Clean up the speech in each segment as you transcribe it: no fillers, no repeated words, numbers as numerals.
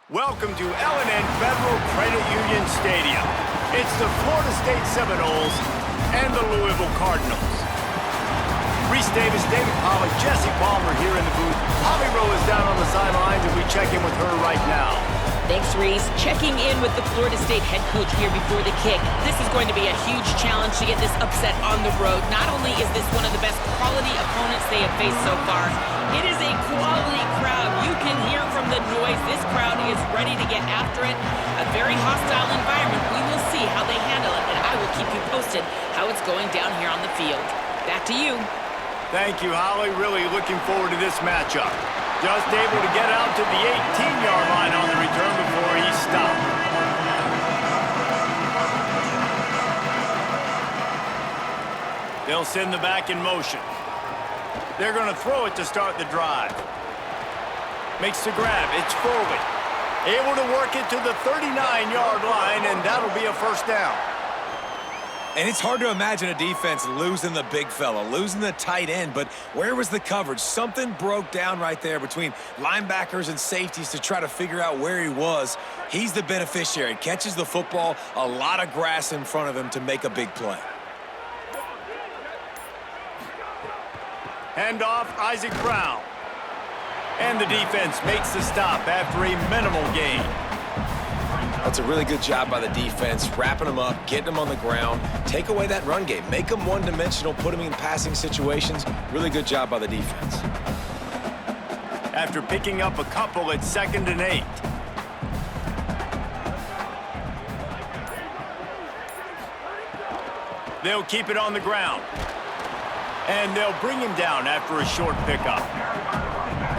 Welcome to L&N Federal Credit Union Stadium. It's the Florida State Seminoles and the Louisville Cardinals. Reese Davis, David Pollock, Jesse Palmer here in the booth. Holly Rowe is down on the sidelines, and we check in with her right now. Thanks, Reese. Checking in with the Florida State head coach here before the kick. This is going to be a huge challenge to get this upset on the road. Not only is this one of the best quality opponents they have faced so far, it is a quality crowd. You can hear from the noise. This crowd is ready to get after it. A very hostile environment. We will see how they handle it, and I will keep you posted how it's going down here on the field. Back to you. Thank you, Holly. Really looking forward to this matchup. Just able to get out to the 18-yard line on the return before he stopped. They'll send the back in motion. They're going to throw it to start the drive. Makes the grab. It's Foley. Able to work it to the 39-yard line, and that'll be a first down. And it's hard to imagine a defense losing the big fella, losing the tight end, but where was the coverage? Something broke down right there between linebackers and safeties to try to figure out where he was. He's the beneficiary. Catches the football, a lot of grass in front of him to make a big play. Handoff, Isaac Brown. And the defense makes the stop after a minimal gain. That's a really good job by the defense, wrapping them up, getting them on the ground, take away that run game, make them one-dimensional, put them in passing situations. Really good job by the defense. After picking up a couple, it's 2nd and 8. They'll keep it on the ground. And they'll bring him down after a short pickup.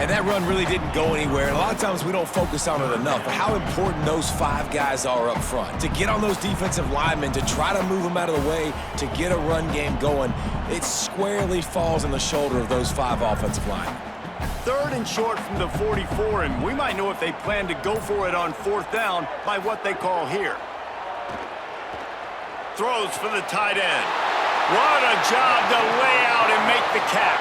And that run really didn't go anywhere. And a lot of times we don't focus on it enough, but how important those 5 guys are up front. To get on those defensive linemen, to try to move them out of the way, to get a run game going, it squarely falls on the shoulder of those 5 offensive linemen. 3rd and short from the 44, and we might know if they plan to go for it on 4th down by what they call here. Throws for the tight end. What a job to lay out and make the catch.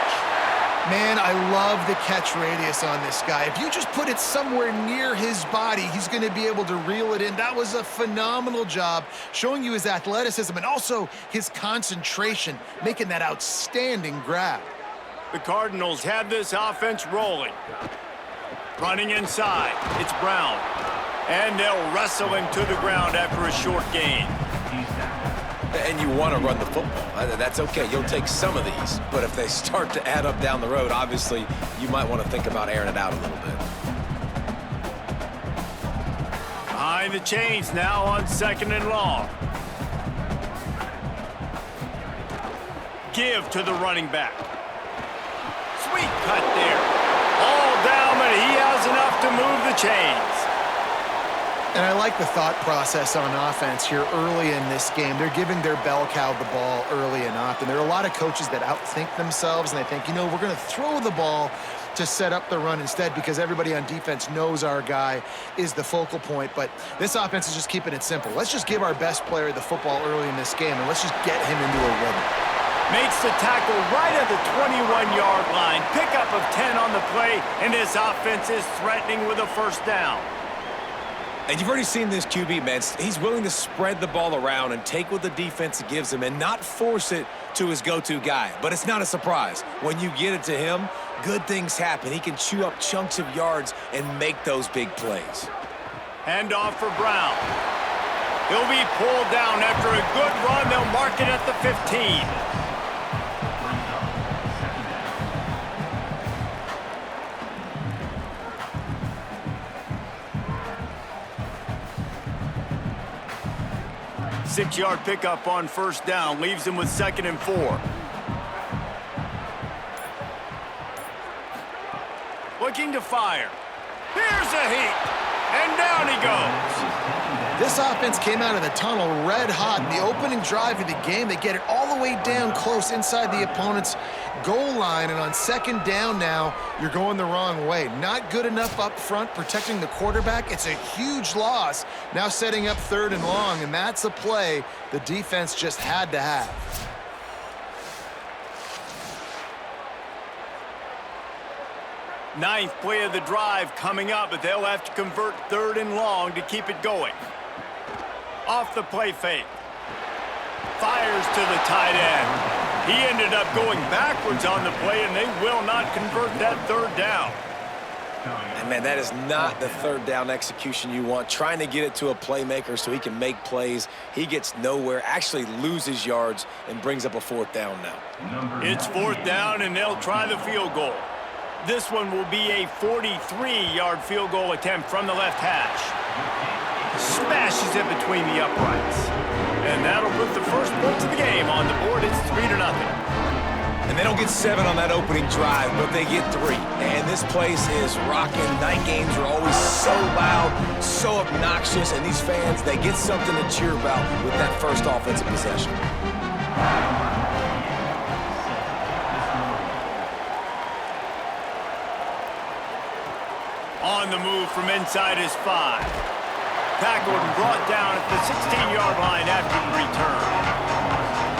Man, I love the catch radius on this guy. If you just put it somewhere near his body, he's going to be able to reel it in. That was a phenomenal job, showing you his athleticism and also his concentration, making that outstanding grab. The Cardinals have this offense rolling. Running inside, it's Brown. And they'll wrestle him to the ground after a short gain. And you want to run the football. That's okay. You'll take some of these. But if they start to add up down the road, obviously, you might want to think about airing it out a little bit. Behind the chains now on 2nd and long. Give to the running back. Sweet cut there. All down, but he has enough to move the chains. And I like the thought process on offense here early in this game. They're giving their bell cow the ball early and often. There are a lot of coaches that outthink themselves, and they think, you know, we're going to throw the ball to set up the run instead because everybody on defense knows our guy is the focal point. But this offense is just keeping it simple. Let's just give our best player the football early in this game, and let's just get him into a rhythm. Makes the tackle right at the 21-yard line. Pickup of 10 on the play, and this offense is threatening with a first down. And you've already seen this QB, man. He's willing to spread the ball around and take what the defense gives him and not force it to his go-to guy. But it's not a surprise. When you get it to him, good things happen. He can chew up chunks of yards and make those big plays. Handoff for Brown. He'll be pulled down after a good run. They'll mark it at the 15. Six-yard pickup on first down, leaves him with 2nd and 4. Looking to fire. Here's a heat, and down he goes. This offense came out of the tunnel red hot. In the opening drive of the game, they get it all the way down close inside the opponent's goal line, and on 2nd down now, you're going the wrong way. Not good enough up front protecting the quarterback. It's a huge loss. Now setting up 3rd and long, and that's a play the defense just had to have. Ninth play of the drive coming up, but they'll have to convert 3rd and long to keep it going. Off the play fake. Fires to the tight end. He ended up going backwards on the play, and they will not convert that 3rd down. And man, that is not the 3rd down execution you want. Trying to get it to a playmaker so he can make plays. He gets nowhere, actually loses yards, and brings up a 4th down now. It's 4th down, and they'll try the field goal. This one will be a 43-yard field goal attempt from the left hash. Smashes it between the uprights. And that'll put the first points of the game on the board. It's 3-0. And they don't get 7 on that opening drive, but they get 3. And this place is rocking. Night games are always so loud, so obnoxious, and these fans, they get something to cheer about with that first offensive possession. On the move from inside his 5. Tackled and brought down at the 16-yard line after the return.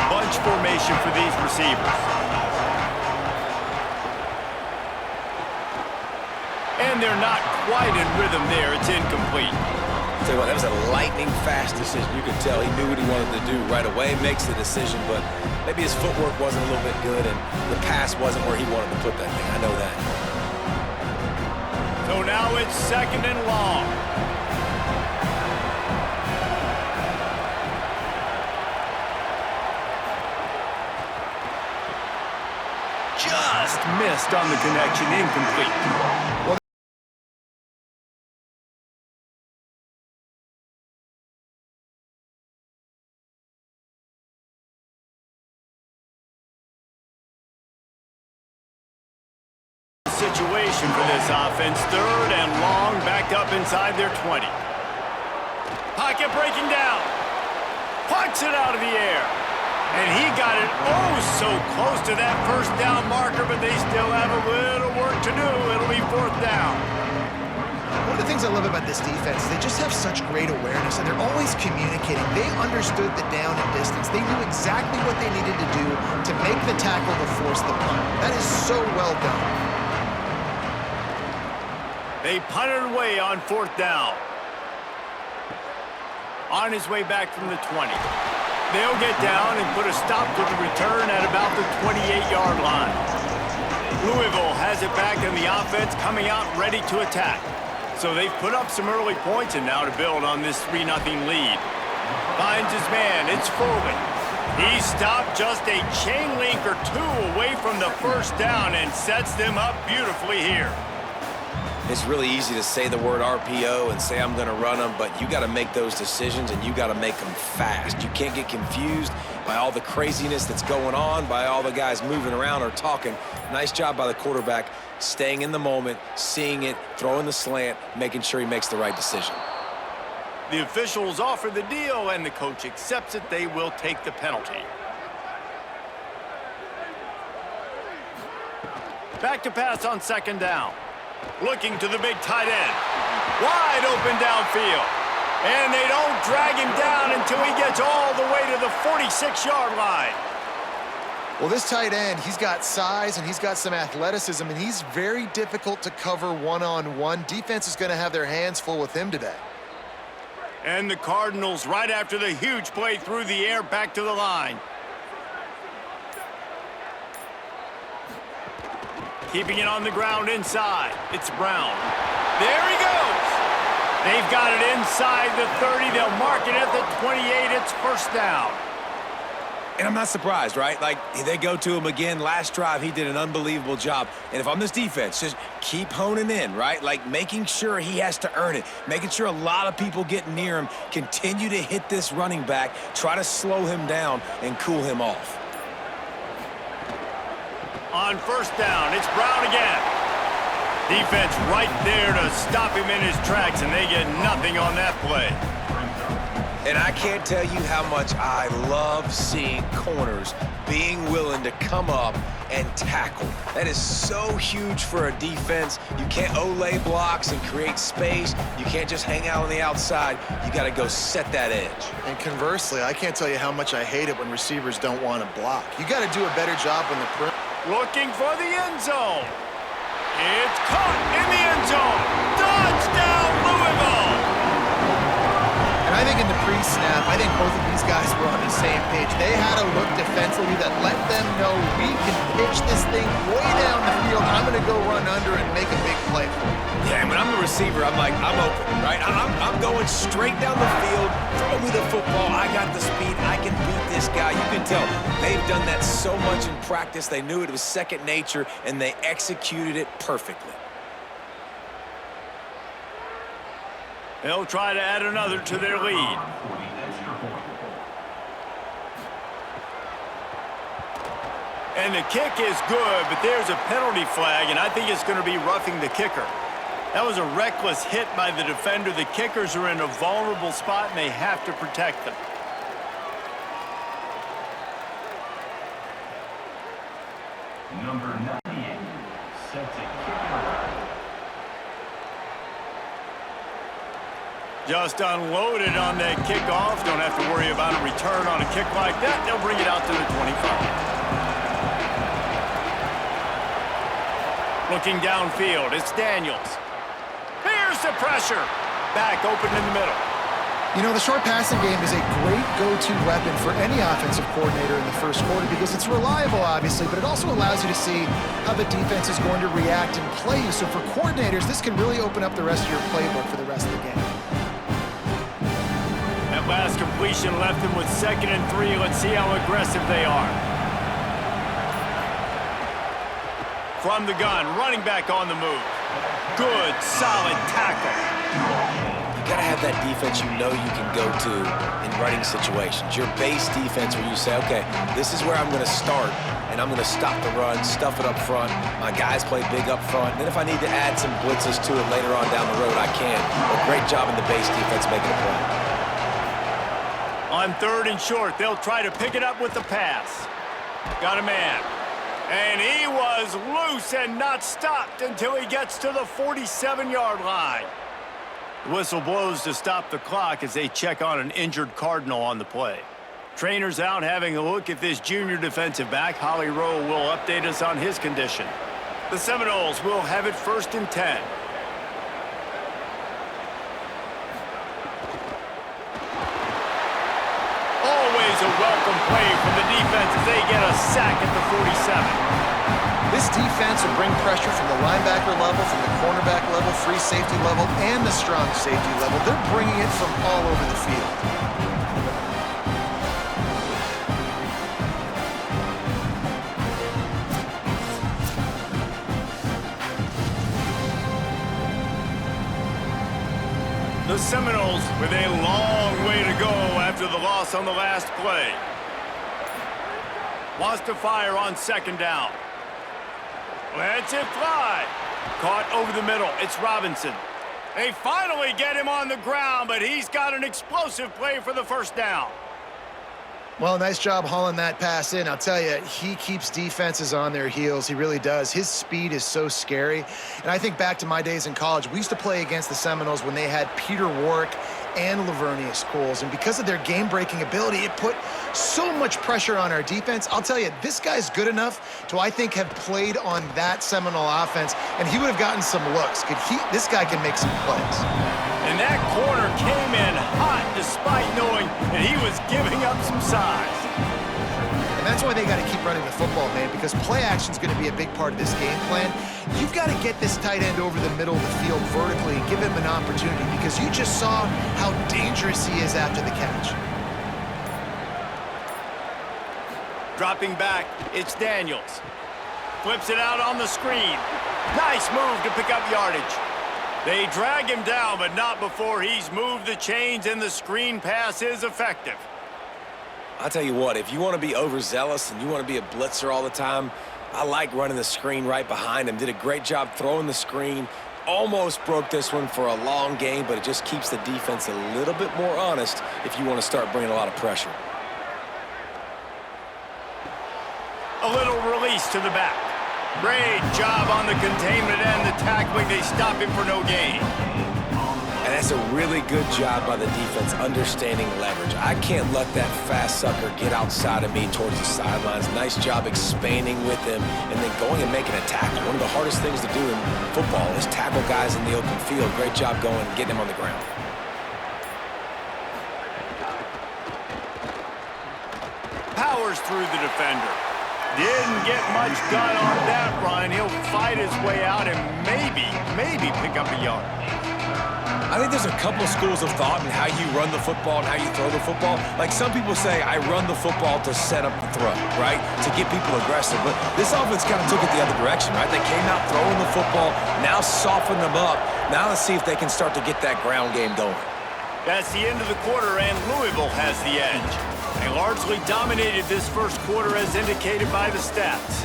Bunch formation for these receivers. And they're not quite in rhythm there. It's incomplete. Tell you what, that was a lightning-fast decision. You could tell he knew what he wanted to do right away, makes the decision, but maybe his footwork wasn't a little bit good, and the pass wasn't where he wanted to put that thing. I know that. So now it's 2nd and long. Just missed on the connection, incomplete. Well, situation for this offense. 3rd and long, backed up inside their 20. Pocket breaking down. Pucks it out of the air. And he got it so close to that 1st down marker, but they still have a little work to do. It'll be 4th down. One of the things I love about this defense is they just have such great awareness, and they're always communicating. They understood the down and distance. They knew exactly what they needed to do to make the tackle to force the punt. That is so well done. They punted away on 4th down. On his way back from the 20. They'll get down and put a stop to the return at about the 28-yard line. Louisville has it back in the offense, coming out ready to attack. So they've put up some early points, and now to build on this 3-0 lead. Finds his man, it's Foley. He stopped just a chain link or 2 away from the 1st down and sets them up beautifully here. It's really easy to say the word RPO and say I'm going to run them, but you got to make those decisions, and you got to make them fast. You can't get confused by all the craziness that's going on, by all the guys moving around or talking. Nice job by the quarterback, staying in the moment, seeing it, throwing the slant, making sure he makes the right decision. The officials offer the deal, and the coach accepts it. They will take the penalty. Back to pass on 2nd down. Looking to the big tight end. Wide open downfield. And they don't drag him down until he gets all the way to the 46-yard line. Well, this tight end, he's got size and he's got some athleticism, and he's very difficult to cover one-on-one. Defense is going to have their hands full with him today. And the Cardinals, right after the huge play through the air, back to the line. Keeping it on the ground inside. It's Brown. There he goes. They've got it inside the 30. They'll mark it at the 28. It's 1st down. And I'm not surprised, right? Like, they go to him again. Last drive, he did an unbelievable job. And if I'm this defense, just keep honing in, right? Like, making sure he has to earn it. Making sure a lot of people get near him. Continue to hit this running back. Try to slow him down and cool him off. On 1st down, it's Brown again. Defense right there to stop him in his tracks, and they get nothing on that play. And I can't tell you how much I love seeing corners being willing to come up and tackle. That is so huge for a defense. You can't olay blocks and create space. You can't just hang out on the outside. You got to go set that edge. And conversely, I can't tell you how much I hate it when receivers don't want to block. You got to do a better job when the Looking for the end zone. It's caught in the end zone. Touchdown, Louisville! And I think in the pre-snap, I think both of these guys were on the same page. They had a look defensively that let them know we can pitch this thing way down the field. I'm going to go run under and make a big play for it. Yeah, and when I'm the receiver, I'm like, I'm open, right? I'm going straight down the field. Throw me the football. I got the speed. I can beat this guy. You can tell they've done that so much in practice. They knew it was second nature, and they executed it perfectly. They'll try to add another to their lead. And the kick is good, but there's a penalty flag, and I think it's going to be roughing the kicker. That was a reckless hit by the defender. The kickers are in a vulnerable spot, and they have to protect them. Number 98, set to kicker. Just unloaded on that kickoff. Don't have to worry about a return on a kick like that. They'll bring it out to the 25. Looking downfield, it's Daniels. Here's the pressure. Back open in the middle. You know, the short passing game is a great go-to weapon for any offensive coordinator in the first quarter because it's reliable, obviously, but it also allows you to see how the defense is going to react and play you. So for coordinators, this can really open up the rest of your playbook for the rest of the game. That last completion left them with 2nd and 3. Let's see how aggressive they are. From the gun, running back on the move. Good, solid tackle. You got to have that defense you know you can go to in running situations. Your base defense where you say, okay, this is where I'm going to start, and I'm going to stop the run, stuff it up front. My guys play big up front. And then if I need to add some blitzes to it later on down the road, I can. But great job in the base defense making a play. On 3rd and short, they'll try to pick it up with the pass. Got a man. And he was loose and not stopped until he gets to the 47-yard line. The whistle blows to stop the clock as they check on an injured Cardinal on the play. Trainers out having a look at this junior defensive back. Holly Rowe will update us on his condition. The Seminoles will have it 1st and 10. Always a welcome play from the defense as they get a sack at the 47. This defense will bring pressure from the linebacker level, from the cornerback level, free safety level, and the strong safety level. They're bringing it from all over the field. The Seminoles with a long way to go after the loss on the last play. Wants to fire on 2nd down. Lets it fly. Caught over the middle. It's Robinson. They finally get him on the ground, but he's got an explosive play for the 1st down. Well, nice job hauling that pass in. I'll tell you, he keeps defenses on their heels. He really does. His speed is so scary. And I think back to my days in college, we used to play against the Seminoles when they had Peter Warwick and Lavernius Coles. And because of their game-breaking ability, it put so much pressure on our defense. I'll tell you, this guy's good enough to, I think, have played on that Seminole offense, and he would have gotten some looks. This guy can make some plays. And that corner came in hot despite knowing that he was giving up some size. And that's why they got to keep running the football, man, because play action is going to be a big part of this game plan. You've got to get this tight end over the middle of the field vertically and give him an opportunity because you just saw how dangerous he is after the catch. Dropping back, it's Daniels. Flips it out on the screen. Nice move to pick up yardage. They drag him down, but not before he's moved the chains, and the screen pass is effective. I'll tell you what, if you want to be overzealous and you want to be a blitzer all the time, I like running the screen right behind him. Did a great job throwing the screen. Almost broke this one for a long game, but it just keeps the defense a little bit more honest if you want to start bringing a lot of pressure. A little release to the back. Great job on the containment and the tackling. They stop him for no gain. And that's That's a really good job by the defense understanding leverage. I can't let that fast sucker get outside of me towards the sidelines. Nice job expanding with him and then going and making a tackle. One of the hardest things to do in football is tackle guys in the open field. Great job going and getting him on the ground. Powers through the defender. Didn't get much done on that run. He'll fight his way out and maybe pick up a yard. I think there's a couple of schools of thought in how you run the football and how you throw the football. Like some people say, I run the football to set up the throw, right? To get people aggressive. But this offense kind of took it the other direction, right? They came out throwing the football, now soften them up. Now let's see if they can start to get that ground game going. That's the end of the quarter, and Louisville has the edge. They largely dominated this first quarter as indicated by the stats.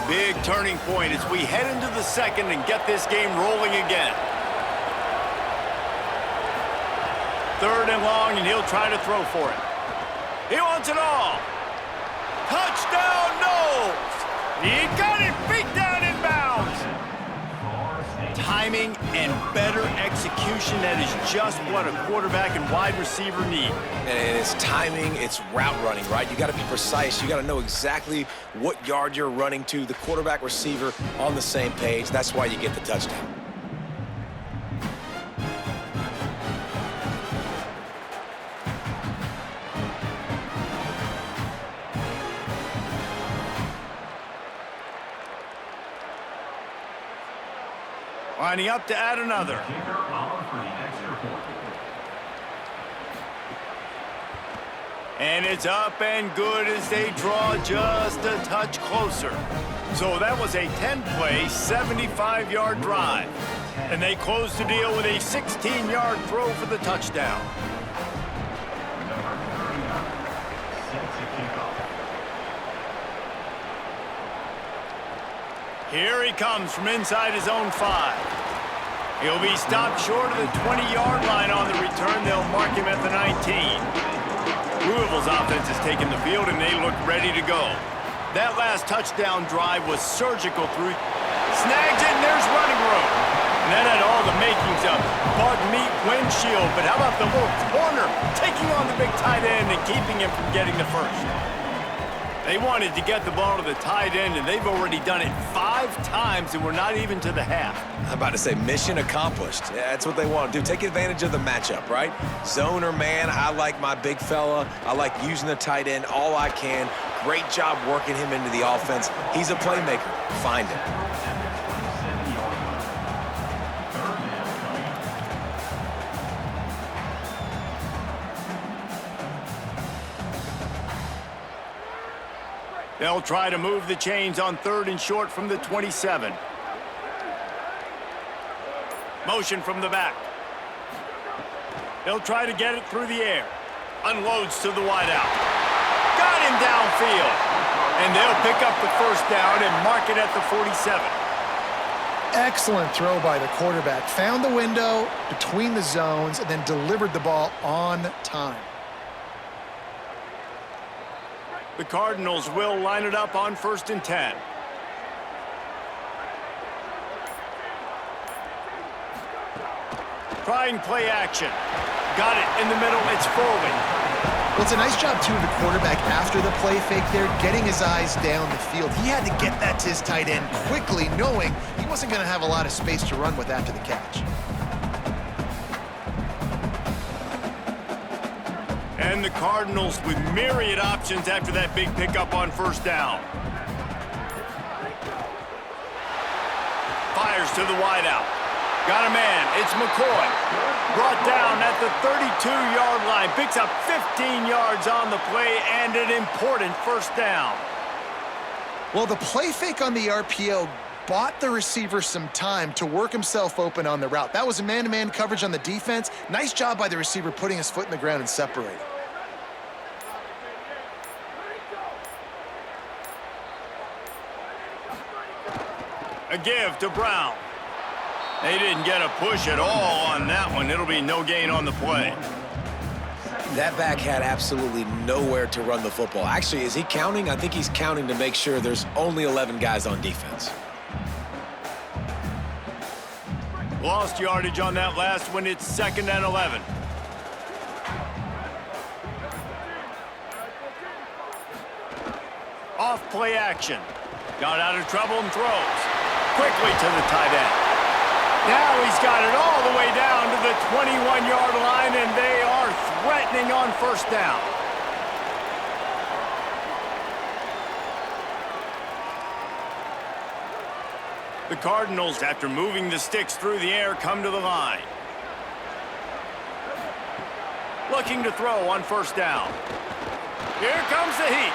Big turning point as we head into the second and get this game rolling again. 3rd and long, and he'll try to throw for it. He wants it all. Touchdown, Knowles! He got it, beat down in bounds. Timing and better execution, that is just what a quarterback and wide receiver need. And it's timing, it's route running, right? You got to be precise. You got to know exactly what yard you're running to. The quarterback receiver on the same page. That's why you get the touchdown. Lining up to add another. Kicker Pollard for the extra point. And it's up and good as they draw just a touch closer. So that was a 10-play, 75-yard drive. And they close the deal with a 16-yard throw for the touchdown. Number 39 set to kick off. Here he comes from inside his own 5. He'll be stopped short of the 20-yard line on the return. They'll mark him at the 19. Louisville's offense has taken the field, and they look ready to go. That last touchdown drive was surgical through. Snags it, and there's running room. And that had all the makings of bug meat windshield. But how about the little corner taking on the big tight end and keeping him from getting the first? They wanted to get the ball to the tight end, and they've already done it 5 times, and we're not even to the half. I'm about to say mission accomplished. Yeah, that's what they want to do. Take advantage of the matchup, right? Zone or man, I like my big fella. I like using the tight end all I can. Great job working him into the offense. He's a playmaker. Find him. They'll try to move the chains on 3rd and short from the 27. Motion from the back. They'll try to get it through the air. Unloads to the wideout. Got him downfield. And they'll pick up the first down and mark it at the 47. Excellent throw by the quarterback. Found the window between the zones and then delivered the ball on time. The Cardinals will line it up on 1st and 10. Trying play action. Got it in the middle. It's Foley. Well, it's a nice job, too, of the quarterback after the play fake there, getting his eyes down the field. He had to get that to his tight end quickly, knowing he wasn't going to have a lot of space to run with after the catch. And the Cardinals with myriad options after that big pickup on 1st down. Fires to the wideout. Got a man. It's McCoy. Brought down at the 32-yard line. Picks up 15 yards on the play and an important 1st down. Well, the play fake on the RPO bought the receiver some time to work himself open on the route. That was a man-to-man coverage on the defense. Nice job by the receiver putting his foot in the ground and separating. A give to Brown. They didn't get a push at all on that one. It'll be no gain on the play. That back had absolutely nowhere to run the football. Actually, is he counting? I think he's counting to make sure there's only 11 guys on defense. Lost yardage on that last one. It's 2nd and 11. Off play action. Got out of trouble and throws. Quickly to the tight end. Now he's got it all the way down to the 21-yard line, and they are threatening on 1st down. The Cardinals, after moving the sticks through the air, come to the line. Looking to throw on 1st down. Here comes the heat.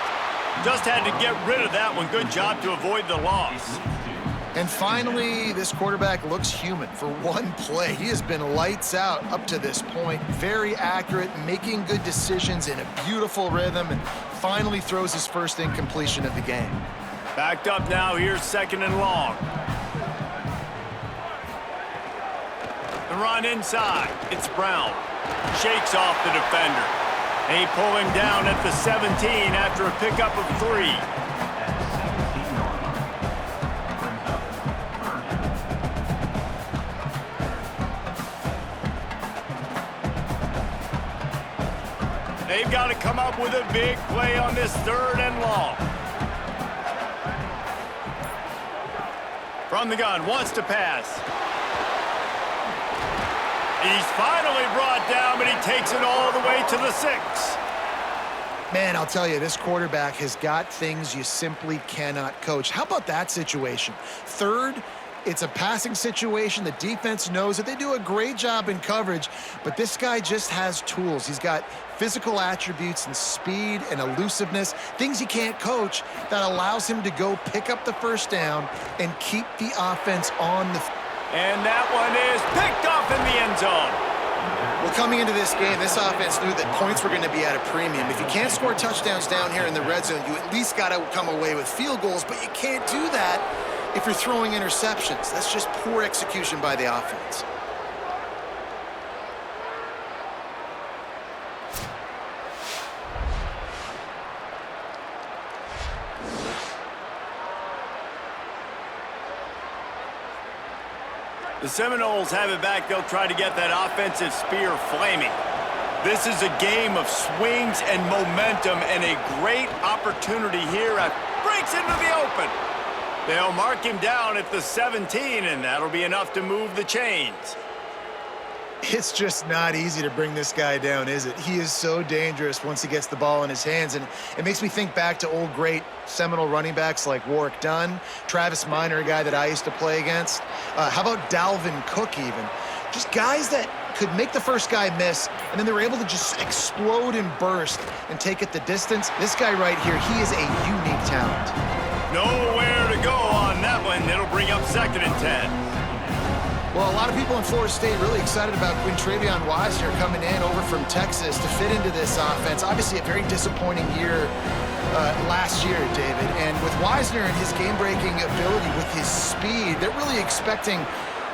Just had to get rid of that one. Good job to avoid the loss. And finally, this quarterback looks human for one play. He has been lights out up to this point. Very accurate, making good decisions in a beautiful rhythm, and finally throws his first incompletion of the game. Backed up now. Here's 2nd and long. The run inside. It's Brown. Shakes off the defender. They pull him down at the 17 after a pickup of 3. They've got to come up with a big play on this 3rd and long. From the gun, wants to pass. He's finally brought down, but he takes it all the way to the 6. Man, I'll tell you, this quarterback has got things you simply cannot coach. How about that situation? 3rd, it's a passing situation. The defense knows that they do a great job in coverage, but this guy just has tools. He's got physical attributes and speed and elusiveness, things he can't coach, that allows him to go pick up the 1st down and keep the offense on the field. And that one is picked off in the end zone. Well, coming into this game, this offense knew that points were going to be at a premium. If you can't score touchdowns down here in the red zone, you at least got to come away with field goals, but you can't do that if you're throwing interceptions. That's just poor execution by the offense. The Seminoles have it back. They'll try to get that offensive spear flaming. This is a game of swings and momentum, and a great opportunity here. Breaks into the open. They'll mark him down at the 17, and that'll be enough to move the chains. It's just not easy to bring this guy down, is it? He is so dangerous once he gets the ball in his hands, and it makes me think back to old great Seminole running backs like Warwick Dunn, Travis Minor, a guy that I used to play against. How about Dalvin Cook even? Just guys that could make the first guy miss, and then they were able to just explode and burst and take it the distance. This guy right here, he is a unique talent. Nowhere to go on that one. It'll bring up 2nd and 10. Well, a lot of people in Florida State really excited about Quintravion Wisner coming in over from Texas to fit into this offense. Obviously, a very disappointing year last year, David. And with Wisner and his game-breaking ability, with his speed, they're really expecting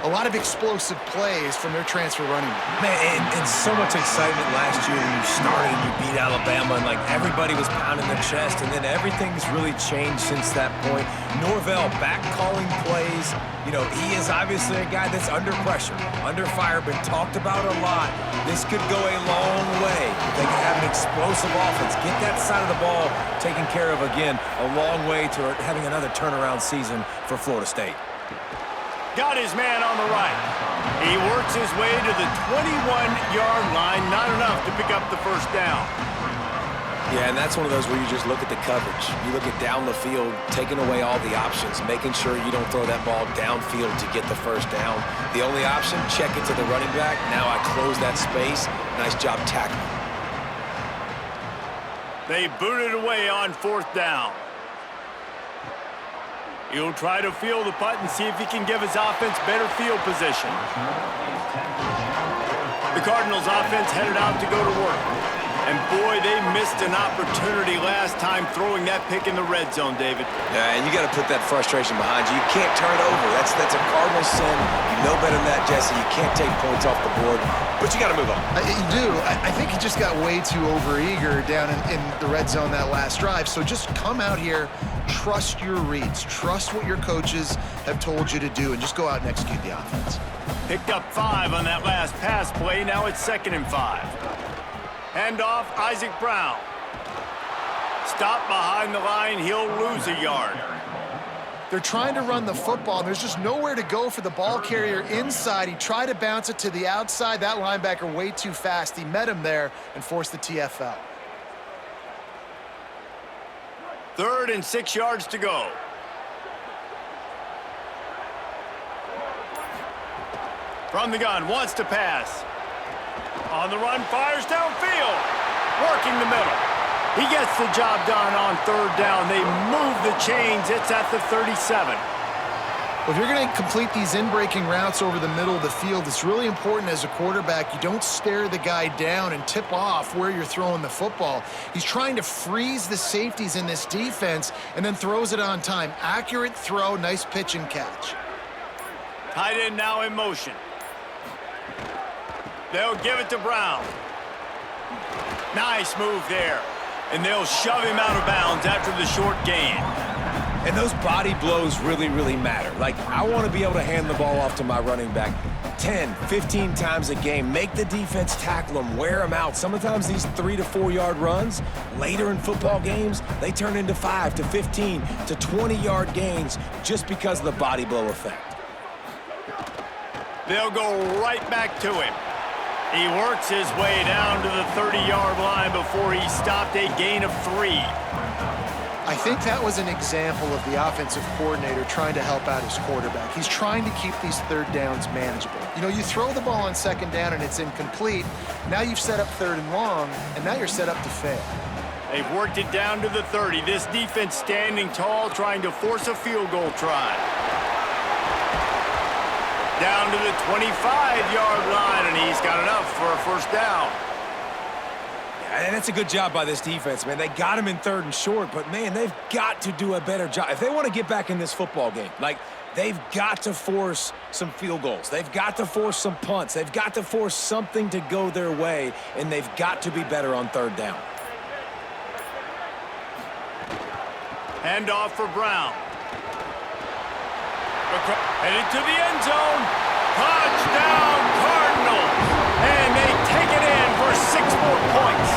a lot of explosive plays from their transfer running back. Man, and so much excitement last year when you started and you beat Alabama, and like everybody was pounding their chest, and then everything's really changed since that point. Norvell back calling plays. You know, he is obviously a guy that's under pressure, under fire, been talked about a lot. This could go a long way. They can have an explosive offense, get that side of the ball taken care of again, a long way to having another turnaround season for Florida State. Got his man on the right. He works his way to the 21-yard line. Not enough to pick up the 1st down. Yeah, and that's one of those where you just look at the coverage. You look at down the field, taking away all the options, making sure you don't throw that ball downfield to get the 1st down. The only option, check it to the running back. Now I close that space. Nice job tackling. They boot it away on 4th down. He'll try to field the punt and see if he can give his offense better field position. The Cardinals offense headed out to go to work. And boy, they missed an opportunity last time throwing that pick in the red zone, David. Yeah, and you got to put that frustration behind you. You can't turn it over. That's a cardinal sin. You know better than that, Jesse. You can't take points off the board, but you got to move on. You do. I think he just got way too overeager down in the red zone that last drive. So just come out here, trust your reads, trust what your coaches have told you to do, and just go out and execute the offense. Picked up 5 on that last pass play. Now it's 2nd and 5. Hand off, Isaac Brown. Stop behind the line. He'll lose a yard. They're trying to run the football, and there's just nowhere to go for the ball carrier inside. He tried to bounce it to the outside. That linebacker way too fast. He met him there and forced the TFL. 3rd and 6 yards to go. From the gun, wants to pass. On the run, fires downfield. Working the middle. He gets the job done on 3rd down. They move the chains. It's at the 37. Well, if you're going to complete these in-breaking routes over the middle of the field, it's really important as a quarterback you don't stare the guy down and tip off where you're throwing the football. He's trying to freeze the safeties in this defense and then throws it on time. Accurate throw, nice pitch and catch. Tight end now in motion. They'll give it to Brown. Nice move there. And they'll shove him out of bounds after the short gain. And those body blows really, really matter. Like, I want to be able to hand the ball off to my running back 10, 15 times a game. Make the defense tackle them, wear them out. Sometimes these 3 to 4 yard runs, later in football games, they turn into 5 to 15 to 20 yard gains just because of the body blow effect. They'll go right back to him. He works his way down to the 30-yard line before he stopped, a gain of 3. I think that was an example of the offensive coordinator trying to help out his quarterback. He's trying to keep these 3rd downs manageable. You know, you throw the ball on 2nd down and it's incomplete. Now you've set up 3rd and long, and now you're set up to fail. They've worked it down to the 30. This defense standing tall, trying to force a field goal try. Down to the 25-yard line, and he's got enough for a 1st down. Yeah, and that's a good job by this defense, man. They got him in 3rd and short, but, man, they've got to do a better job. If they want to get back in this football game, like, they've got to force some field goals. They've got to force some punts. They've got to force something to go their way, and they've got to be better on 3rd down. Hand off for Brown. Headed to the end zone. Touchdown, Cardinals. And they take it in for 6 more points.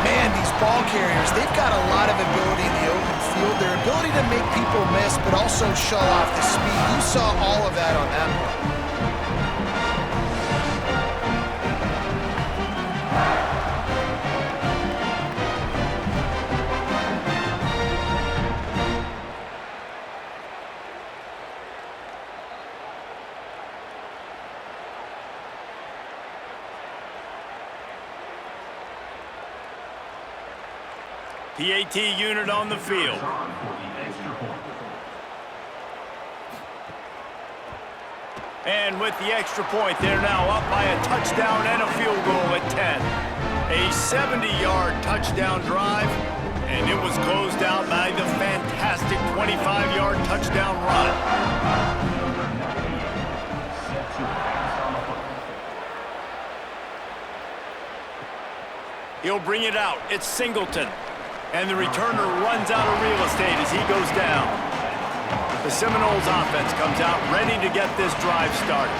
Man, these ball carriers, they've got a lot of ability in the open field. Their ability to make people miss, but also show off the speed. You saw all of that on that play. PAT unit on the field. And with the extra point, they're now up by a touchdown and a field goal at 10. A 70-yard touchdown drive, and it was closed out by the fantastic 25-yard touchdown run. He'll bring it out. It's Singleton. And the returner runs out of real estate as he goes down. The Seminoles offense comes out ready to get this drive started.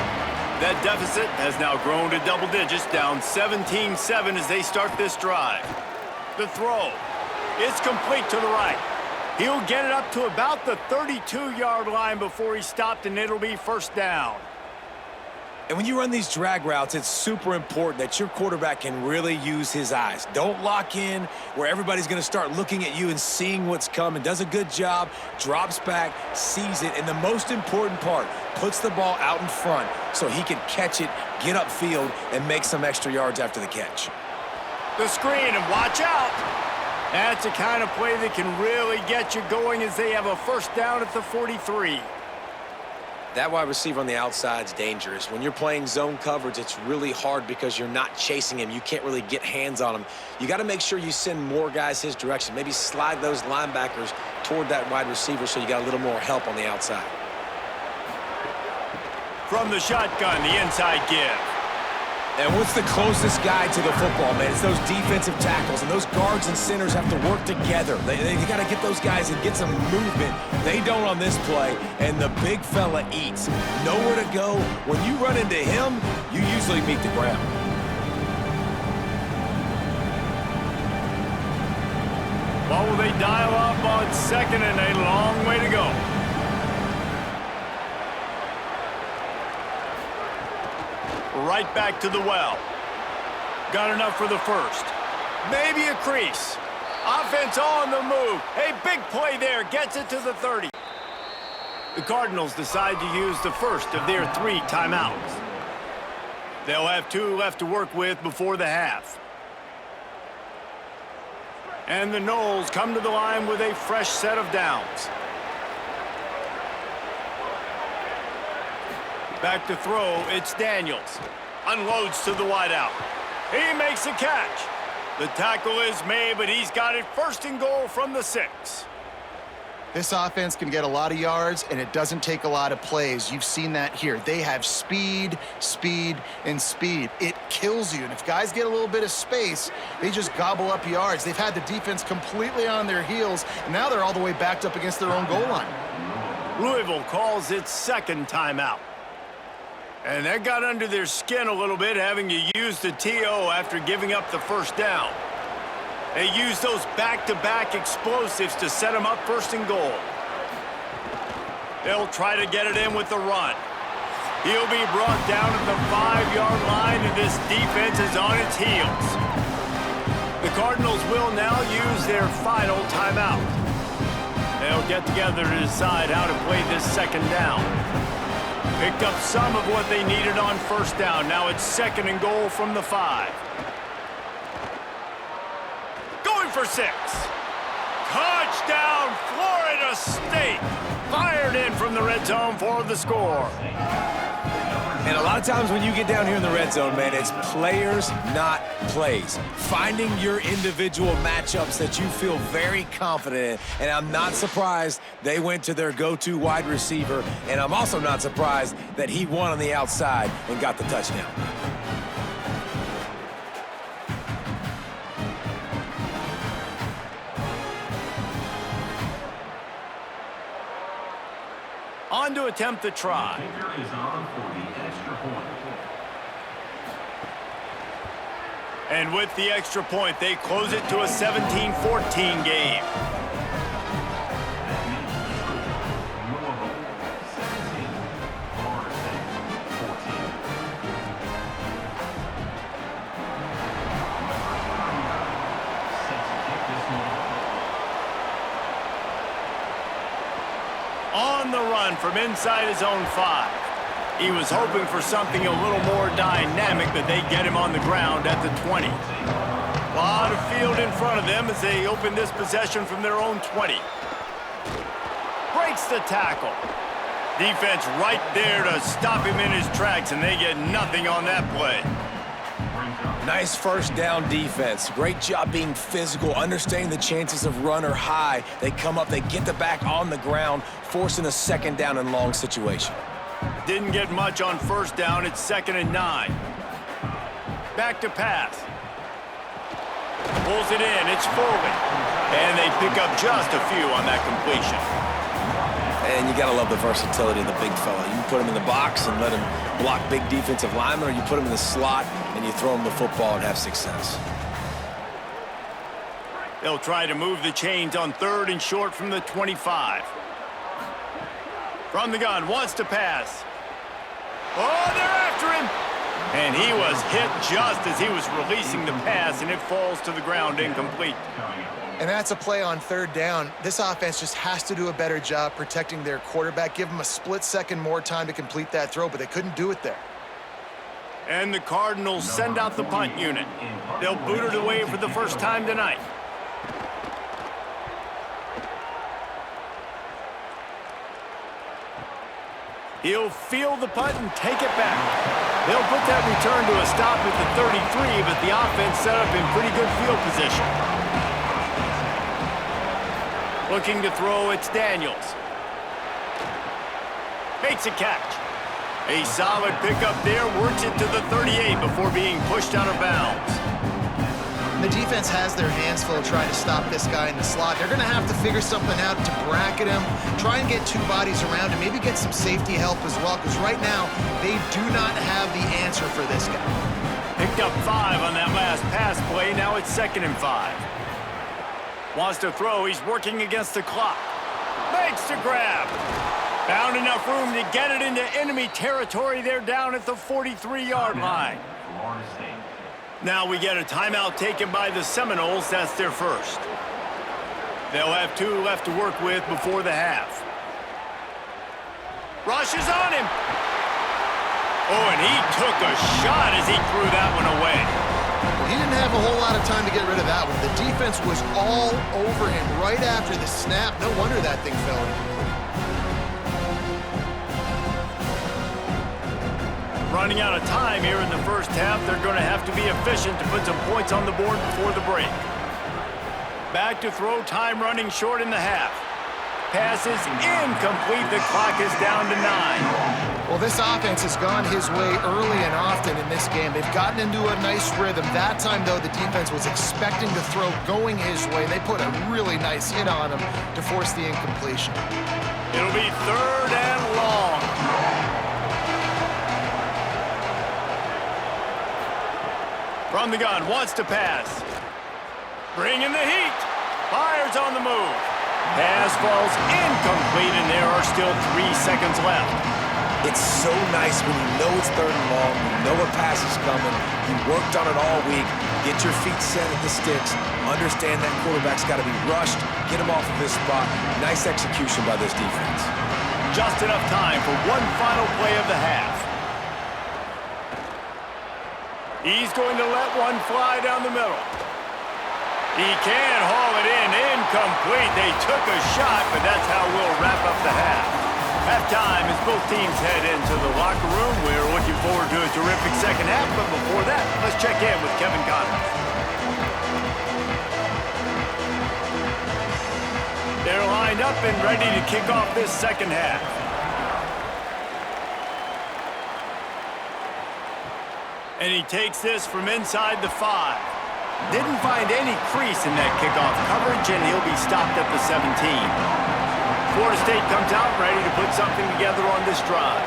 That deficit has now grown to double digits, down 17-7 as they start this drive. The throw. It's complete to the right. He'll get it up to about the 32-yard line before he's stopped, and it'll be 1st down. And when you run these drag routes, it's super important that your quarterback can really use his eyes. Don't lock in where everybody's going to start looking at you and seeing what's coming. Does a good job, drops back, sees it, and the most important part, puts the ball out in front so he can catch it, get upfield, and make some extra yards after the catch. The screen, and watch out. That's the kind of play that can really get you going as they have a 1st down at the 43. That wide receiver on the outside is dangerous. When you're playing zone coverage, it's really hard because you're not chasing him. You can't really get hands on him. You got to make sure you send more guys his direction. Maybe slide those linebackers toward that wide receiver so you got a little more help on the outside. From the shotgun, the inside give. And what's the closest guy to the football, man? It's those defensive tackles, and those guards and centers have to work together. They got to get those guys and get some movement. They don't on this play, and the big fella eats. Nowhere to go. When you run into him, you usually meet the ground. What will they dial up on second and a long way to go? Right back to the well. Got enough for the first. Maybe a crease. Offense on the move. A big play there. Gets it to the 30. The Cardinals decide to use the first of their 3 timeouts. They'll have 2 left to work with before the half. And the Noles come to the line with a fresh set of downs. Back to throw, it's Daniels. Unloads to the wideout. He makes a catch. The tackle is made, but he's got it first and goal from the 6. This offense can get a lot of yards, and it doesn't take a lot of plays. You've seen that here. They have speed, speed, and speed. It kills you. And if guys get a little bit of space, they just gobble up yards. They've had the defense completely on their heels, and now they're all the way backed up against their own goal line. Louisville calls its second timeout. And that got under their skin a little bit, having to use the TO after giving up the first down. They use those back-to-back explosives to set them up first and goal. They'll try to get it in with the run. He'll be brought down at the 5-yard line, and this defense is on its heels. The Cardinals will now use their final timeout. They'll get together to decide how to play this second down. Picked up some of what they needed on first down. Now it's second and goal from the 5. Going for 6. Touchdown, Florida State. Fired in from the red zone for the score. And a lot of times when you get down here in the red zone, man, it's players, not plays. Finding your individual matchups that you feel very confident in. And I'm not surprised they went to their go-to wide receiver. And I'm also not surprised that he won on the outside and got the touchdown. On to attempt the try. Kicker is on for the extra point. And with the extra point, they close it to a 17-14 game. That means Louisville 17, Florida State 14. Set to kick this one off. On the run from inside his own 5. He was hoping for something a little more dynamic, but they get him on the ground at the 20. A lot of field in front of them as they open this possession from their own 20. Breaks the tackle. Defense right there to stop him in his tracks, and they get nothing on that play. Nice first down defense. Great job being physical, understanding the chances of run are high. They come up, they get the back on the ground, forcing a second down and long situation. Didn't get much on first down. It's 2nd and 9. Back to pass. Pulls it in. It's Foley. And they pick up just a few on that completion. And you got to love the versatility of the big fella. You can put him in the box and let him block big defensive linemen, or you put him in the slot and you throw him the football and have success. They'll try to move the chains on 3rd and short from the 25. From the gun, wants to pass. Oh, they're after him! And he was hit just as he was releasing the pass, and it falls to the ground incomplete. And that's a play on 3rd down. This offense just has to do a better job protecting their quarterback. Give them a split second more time to complete that throw, but they couldn't do it there. And the Cardinals send out the punt unit. They'll boot it away for the first time tonight. He'll field the punt and take it back. They'll put that return to a stop at the 33, but the offense set up in pretty good field position. Looking to throw, it's Daniels. Makes a catch. A solid pickup there, works it to the 38 before being pushed out of bounds. The defense has their hands full trying to stop this guy in the slot. They're going to have to figure something out to bracket him, try and get two bodies around him, maybe get some safety help as well, because right now they do not have the answer for this guy. Picked up 5 on that last pass play. Now it's 2nd and 5. Wants to throw. He's working against the clock. Makes the grab. Found enough room to get it into enemy territory. They're down at the 43-yard line. Florida State. Now we get a timeout taken by the Seminoles. That's their first. They'll have 2 left to work with before the half. Rushes on him. Oh, and he took a shot as he threw that one away. Well, he didn't have a whole lot of time to get rid of that one. The defense was all over him right after the snap. No wonder that thing fell in. Running out of time here in the first half, they're going to have to be efficient to put some points on the board before the break. Back to throw, time running short in the half. Pass is incomplete. The clock is down to 9. Well, this offense has gone his way early and often in this game. They've gotten into a nice rhythm. That time, though, the defense was expecting the throw going his way. They put a really nice hit on him to force the incompletion. It'll be 3rd and long. From the gun, wants to pass. Bringing the heat. Fires on the move. Pass falls incomplete, and there are still 3 seconds left. It's so nice when you know it's 3rd and long, you know a pass is coming, you worked on it all week, get your feet set at the sticks, understand that quarterback's got to be rushed, get him off of this spot. Nice execution by this defense. Just enough time for one final play of the half. He's going to let one fly down the middle. He can haul it in. Incomplete. They took a shot, but that's how we'll wrap up the half. Halftime as both teams head into the locker room. We're looking forward to a terrific second half, but before that, let's check in with Kevin Conley. They're lined up and ready to kick off this second half. And he takes this from inside the 5. Didn't find any crease in that kickoff coverage, and he'll be stopped at the 17. Florida State comes out ready to put something together on this drive.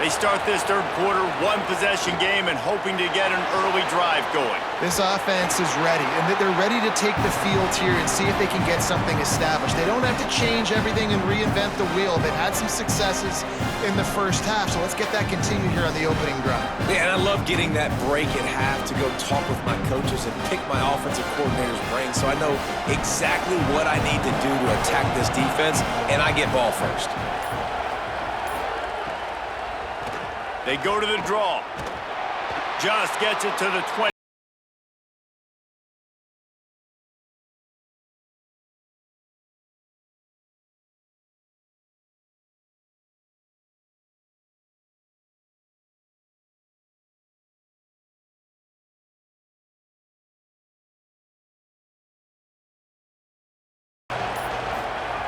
They start this 3rd quarter, 1-possession game, and hoping to get an early drive going. This offense is ready, and they're ready to take the field here and see if they can get something established. They don't have to change everything and reinvent the wheel. They've had some successes in the first half, so let's get that continued here on the opening drive. Yeah, and I love getting that break at half to go talk with my coaches and pick my offensive coordinator's brain so I know exactly what I need to do to attack this defense, and I get ball first. They go to the draw. Just gets it to the 20.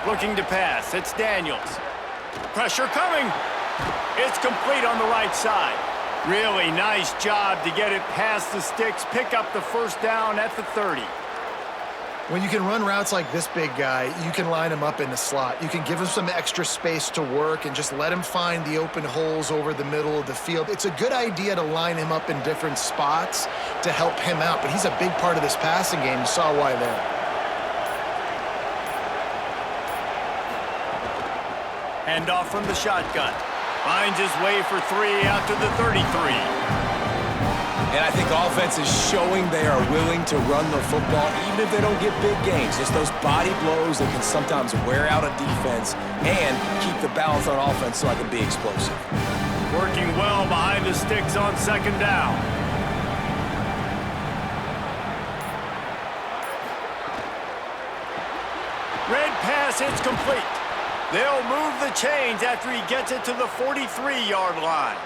Looking to pass. It's Daniels. Pressure coming. It's complete on the right side. Really nice job to get it past the sticks, pick up the first down at the 30. When you can run routes like this big guy, you can line him up in the slot. You can give him some extra space to work and just let him find the open holes over the middle of the field. It's a good idea to line him up in different spots to help him out, but he's a big part of this passing game. You saw why there. Handoff from the shotgun. Finds his way for 3 out to the 33. And I think offense is showing they are willing to run the football, even if they don't get big gains. Just those body blows that can sometimes wear out a defense and keep the balance on offense so I can be explosive. Working well behind the sticks on 2nd down. Red pass, it's complete. They'll move the chains after he gets it to the 43-yard line.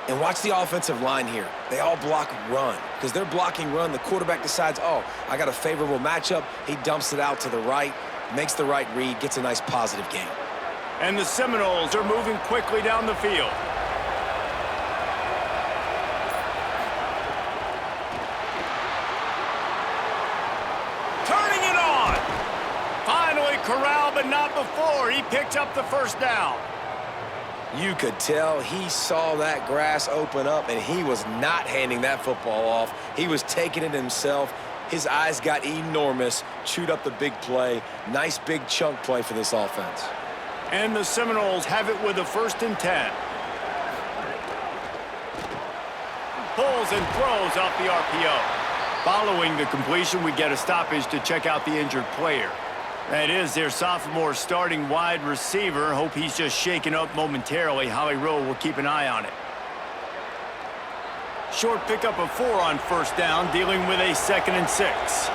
And watch the offensive line here. They all block run. Because they're blocking run, the quarterback decides, oh, I got a favorable matchup. He dumps it out to the right, makes the right read, gets a nice positive gain. And the Seminoles are moving quickly down the field. Turning it on. Finally corralled, but not before. He picked up the first down. You could tell he saw that grass open up, and he was not handing that football off. He was taking it himself. His eyes got enormous, chewed up the big play. Nice big chunk play for this offense. And the Seminoles have it with a 1st and 10. Pulls and throws off the RPO. Following the completion, we get a stoppage to check out the injured player. That is their sophomore starting wide receiver. Hope he's just shaken up momentarily. Holly Rowe will keep an eye on it. Short pickup of 4 on 1st down, dealing with a 2nd and 6.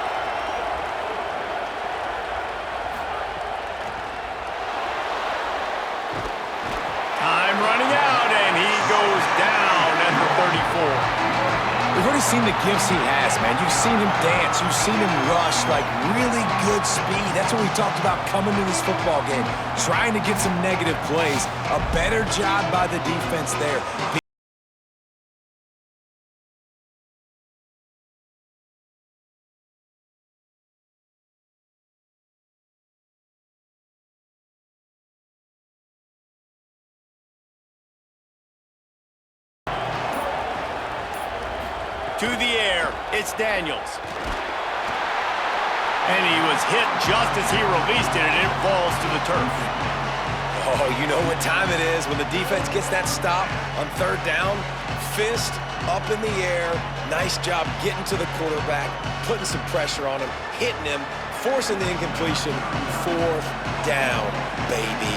Time running out, and he goes down at the 34. We've already seen the gifts he has, man. You've seen him dance. You've seen him rush, like really good speed. That's what we talked about coming to this football game, trying to get some negative plays. A better job by the defense there. To the air, it's Daniels. And he was hit just as he released it, and it falls to the turf. Oh, you know what time it is when the defense gets that stop on 3rd down. Fist up in the air. Nice job getting to the quarterback, putting some pressure on him, hitting him, forcing the incompletion. 4th down, baby.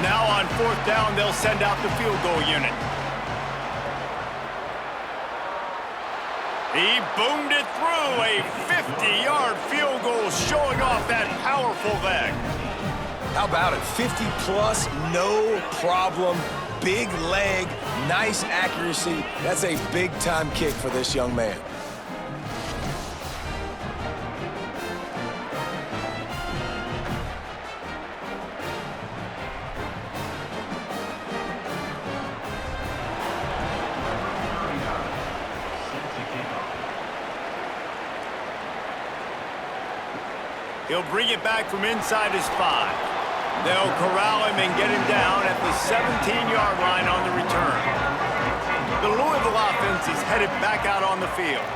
Now on 4th down, they'll send out the field goal unit. He boomed it through, a 50-yard field goal, showing off that powerful leg. How about it? 50-plus, no problem. Big leg, nice accuracy. That's a big-time kick for this young man. He'll bring it back from inside his 5. They'll corral him and get him down at the 17-yard line on the return. The Louisville offense is headed back out on the field.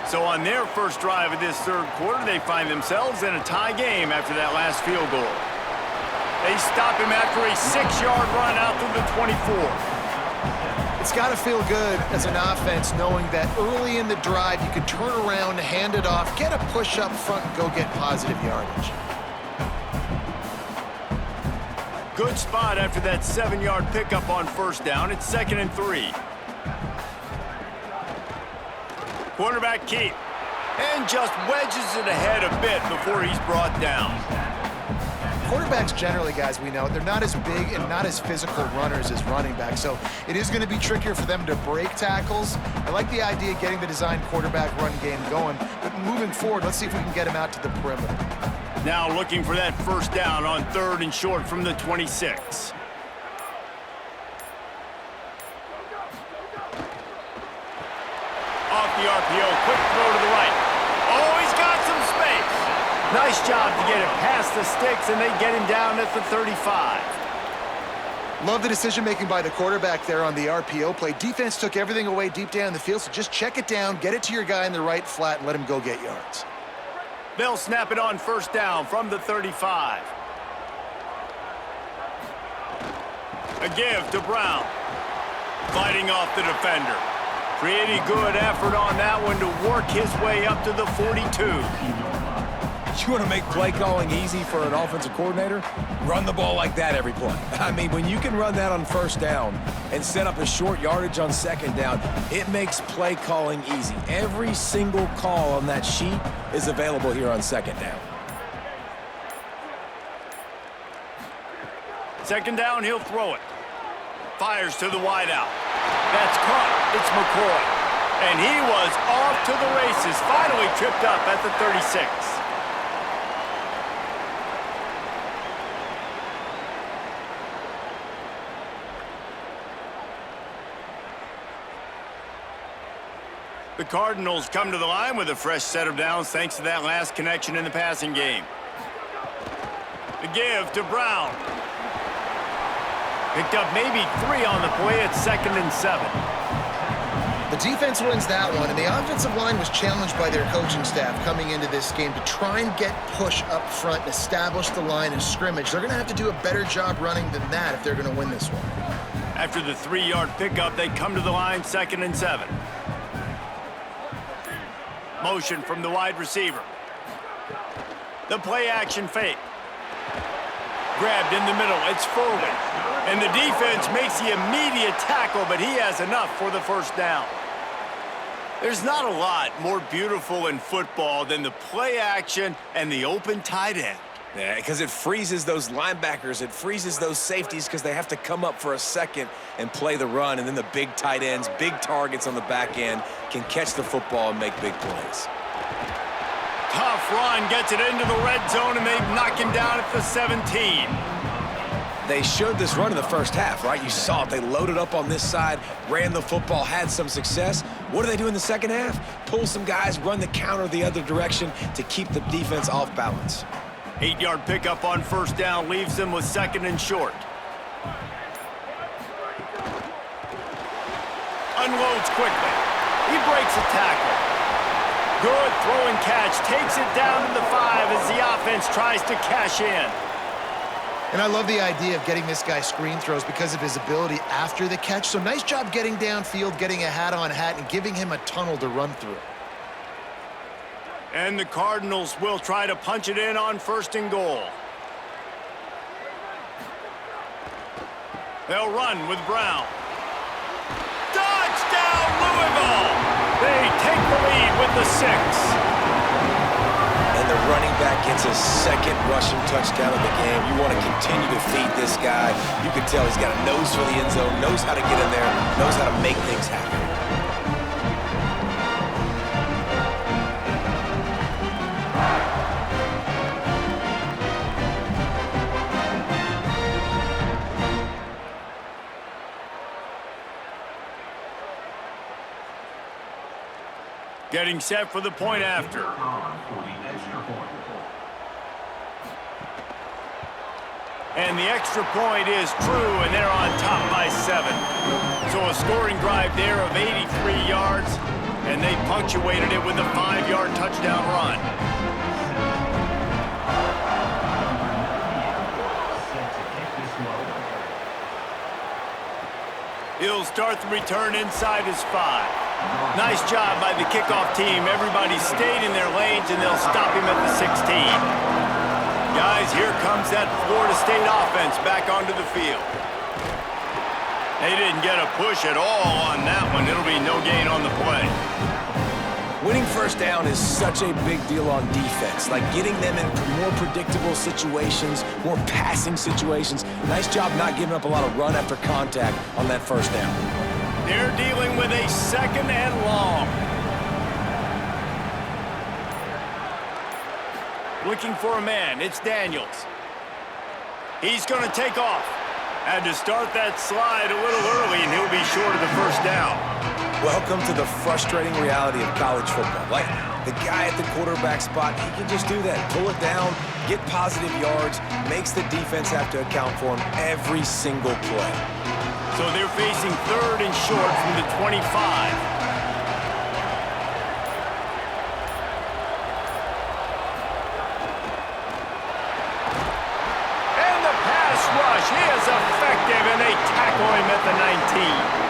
So on their first drive of this 3rd quarter, they find themselves in a tie game after that last field goal. They stop him after a 6-yard run out to the 24. It's got to feel good as an offense knowing that early in the drive you can turn around, hand it off, get a push up front, and go get positive yardage. Good spot after that 7-yard pickup on 1st down. It's 2nd and 3. Quarterback keep. And just wedges it ahead a bit before he's brought down. Quarterbacks generally, guys, we know, they're not as big and not as physical runners as running backs, so it is going to be trickier for them to break tackles. I like the idea of getting the design quarterback run game going, but moving forward, let's see if we can get him out to the perimeter. Now looking for that 1st down on 3rd and short from the 26. Off the RPO, quick throw to the right. Oh, he's got some space. Nice job to get it past the sticks, and they get him down at the 35. Love the decision-making by the quarterback there on the RPO play. Defense took everything away deep down the field, so just check it down, get it to your guy in the right flat, and let him go get yards. They'll snap it on 1st down from the 35. A give to Brown. Fighting off the defender. Pretty good effort on that one to work his way up to the 42. You want to make play calling easy for an offensive coordinator? Run the ball like that every play. I mean, when you can run that on 1st down and set up a short yardage on 2nd down, it makes play calling easy. Every single call on that sheet is available here on 2nd down. Second down, he'll throw it. Fires to the wideout. That's caught. It's McCoy. And he was off to the races. Finally tripped up at the 36. The Cardinals come to the line with a fresh set of downs thanks to that last connection in the passing game. The give to Brown. Picked up maybe 3 on the play at 2nd and 7. The defense wins that one, and the offensive line was challenged by their coaching staff coming into this game to try and get push up front and establish the line of scrimmage. They're going to have to do a better job running than that if they're going to win this one. After the 3-yard pickup, they come to the line 2nd and 7. Motion from the wide receiver. The play action fake. Grabbed in the middle. It's forward. And the defense makes the immediate tackle, but he has enough for the first down. There's not a lot more beautiful in football than the play action and the open tight end. Yeah, because it freezes those linebackers. It freezes those safeties because they have to come up for a second and play the run. And then the big tight ends, big targets on the back end can catch the football and make big plays. Tough run, gets it into the red zone, and they knock him down at the 17. They showed this run in the first half, right? You saw it. They loaded up on this side, ran the football, had some success. What do they do in the second half? Pull some guys, run the counter the other direction to keep the defense off balance. 8-yard pickup on first down leaves them with 2nd and short. Unloads quickly. He breaks a tackle. Good throw and catch. Takes it down to the 5 as the offense tries to cash in. And I love the idea of getting this guy screen throws because of his ability after the catch. So nice job getting downfield, getting a hat-on-hat, and giving him a tunnel to run through. And the Cardinals will try to punch it in on 1st and goal. They'll run with Brown. Touchdown, Louisville! They take the lead with the 6. And the running back gets his 2nd rushing touchdown of the game. You want to continue to feed this guy. You can tell he's got a nose for the end zone, knows how to get in there, knows how to make things happen. Getting set for the point after. And the extra point is true, and they're on top by 7. So a scoring drive there of 83 yards, and they punctuated it with a 5-yard touchdown run. He'll start the return inside his 5. Nice job by the kickoff team. Everybody stayed in their lanes, and they'll stop him at the 16. Guys, here comes that Florida State offense back onto the field. They didn't get a push at all on that one. It'll be no gain on the play. Winning first down is such a big deal on defense, like getting them in more predictable situations, more passing situations. Nice job not giving up a lot of run after contact on that first down. They're dealing with a 2nd and long. Looking for a man. It's Daniels. He's going to take off. Had to start that slide a little early, and he'll be short of the first down. Welcome to the frustrating reality of college football. Like, the guy at the quarterback spot, he can just do that. Pull it down, get positive yards, makes the defense have to account for him every single play. So they're facing 3rd and short from the 25. And the pass rush, he is effective, and they tackle him at the 19.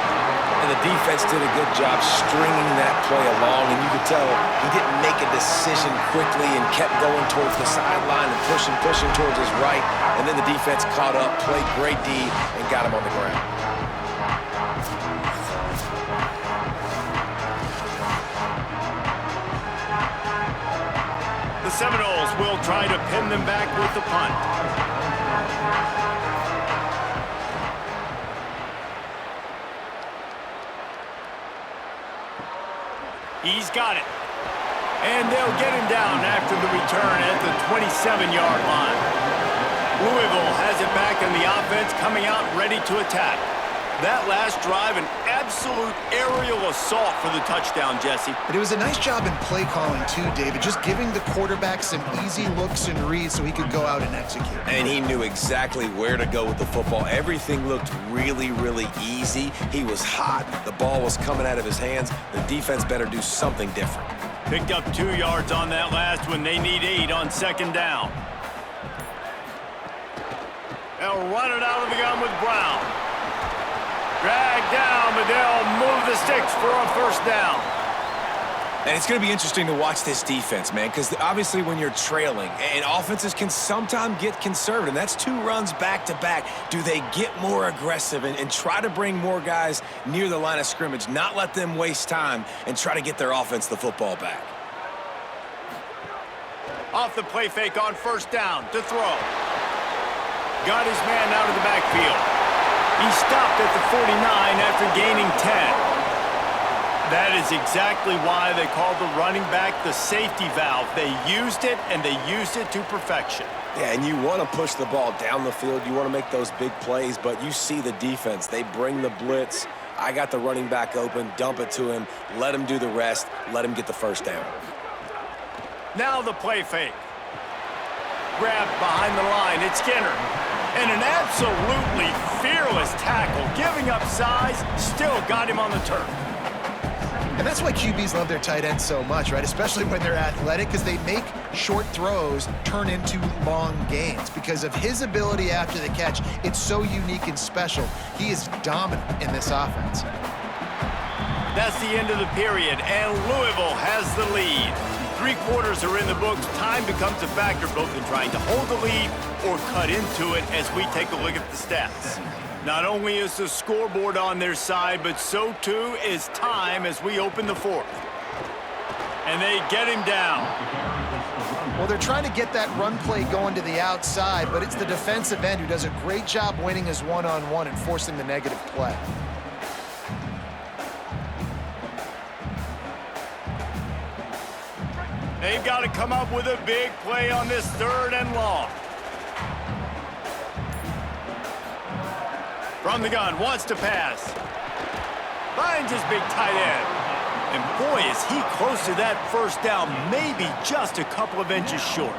And the defense did a good job stringing that play along, and you could tell he didn't make a decision quickly and kept going towards the sideline and pushing towards his right, and then the defense caught up, played great D, and got him on the ground. The Seminoles will try to pin them back with the punt. He's got it. And they'll get him down after the return at the 27-yard line. Louisville has it back in the offense, coming out ready to attack. That last drive, an absolute aerial assault for the touchdown, Jesse. But it was a nice job in play calling too, David, just giving the quarterback some easy looks and reads so he could go out and execute. And he knew exactly where to go with the football. Everything looked really, really easy. He was hot. The ball was coming out of his hands. The defense better do something different. Picked up 2 yards on that last one. They need 8 on second down. They'll run it out of the gun with Brown. Dragged down, but they'll move the sticks for a first down. And it's going to be interesting to watch this defense, man, because obviously when you're trailing, and offenses can sometimes get conservative, and that's 2 runs back-to-back. Do they get more aggressive and try to bring more guys near the line of scrimmage, not let them waste time, and try to get their offense the football back? Off the play fake on first down to throw. Got his man out of the backfield. He stopped at the 49 after gaining 10. That is exactly why they called the running back the safety valve. They used it, and they used it to perfection. Yeah, and you want to push the ball down the field. You want to make those big plays, but you see the defense. They bring the blitz. I got the running back open, dump it to him, let him do the rest, let him get the first down. Now the play fake. Grabbed behind the line. It's Skinner. And an absolutely fearless tackle, giving up size, still got him on the turf. And that's why QBs love their tight ends so much, right? Especially when they're athletic, because they make short throws turn into long gains. Because of his ability after the catch, it's so unique and special. He is dominant in this offense. That's the end of the period, and Louisville has the lead. 3 quarters are in the books. Time becomes a factor both in trying to hold the lead or cut into it as we take a look at the stats. Not only is the scoreboard on their side, but so too is time as we open the 4th. And they get him down. Well, they're trying to get that run play going to the outside, but it's the defensive end who does a great job winning his one-on-one and forcing the negative play. They've got to come up with a big play on this 3rd and long. From the gun, wants to pass. Finds his big tight end. And boy, is he close to that first down, maybe just a couple of inches short.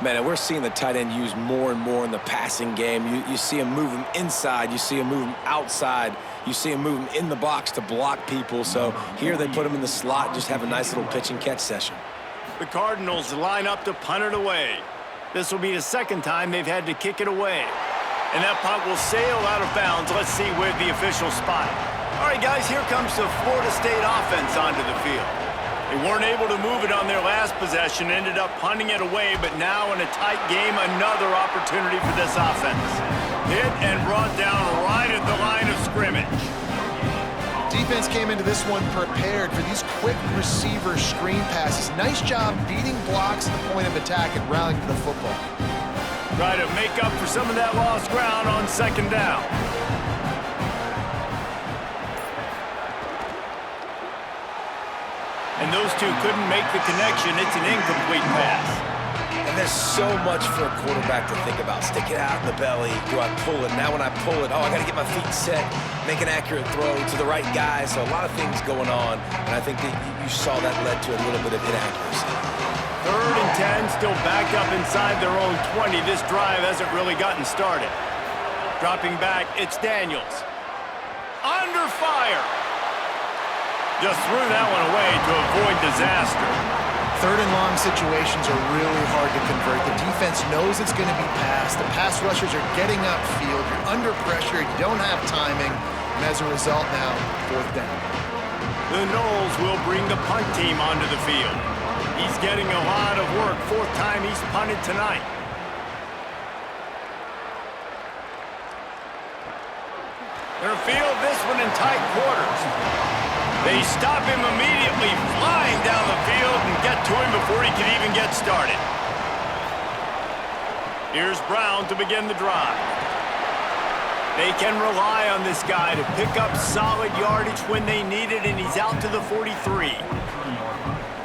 Man, and we're seeing the tight end used more and more in the passing game. You see him move him inside. You see him move him outside. You see him move him in the box to block people. So here they put him in the slot and just have a nice little pitch and catch session. The Cardinals line up to punt it away. This will be the 2nd time they've had to kick it away. And that punt will sail out of bounds. Let's see where the officials spot it. All right, guys, here comes the Florida State offense onto the field. They weren't able to move it on their last possession, ended up punting it away, but now in a tight game, another opportunity for this offense. Hit and brought down right at the line of scrimmage. Defense came into this one prepared for these quick receiver screen passes. Nice job beating blocks at the point of attack and rallying to the football. Try to make up for some of that lost ground on second down. And those two couldn't make the connection. It's an incomplete pass. And there's so much for a quarterback to think about. Stick it out in the belly. Do I pull it? Now when I pull it, I got to get my feet set, make an accurate throw to the right guy. So a lot of things going on. And I think that you saw that led to a little bit of inaccuracy. 3rd and 10, still backed up inside their own 20. This drive hasn't really gotten started. Dropping back, it's Daniels. Under fire. Just threw that one away to avoid disaster. 3rd and long situations are really hard to convert. The defense knows it's going to be passed. The pass rushers are getting upfield. You're under pressure. You don't have timing. And as a result now, 4th down. The Noles will bring the punt team onto the field. He's getting a lot of work. 4th time he's punted tonight. They'll field this one in tight quarters. They stop him immediately, flying down the field and get to him before he can even get started. Here's Brown to begin the drive. They can rely on this guy to pick up solid yardage when they need it, and he's out to the 43.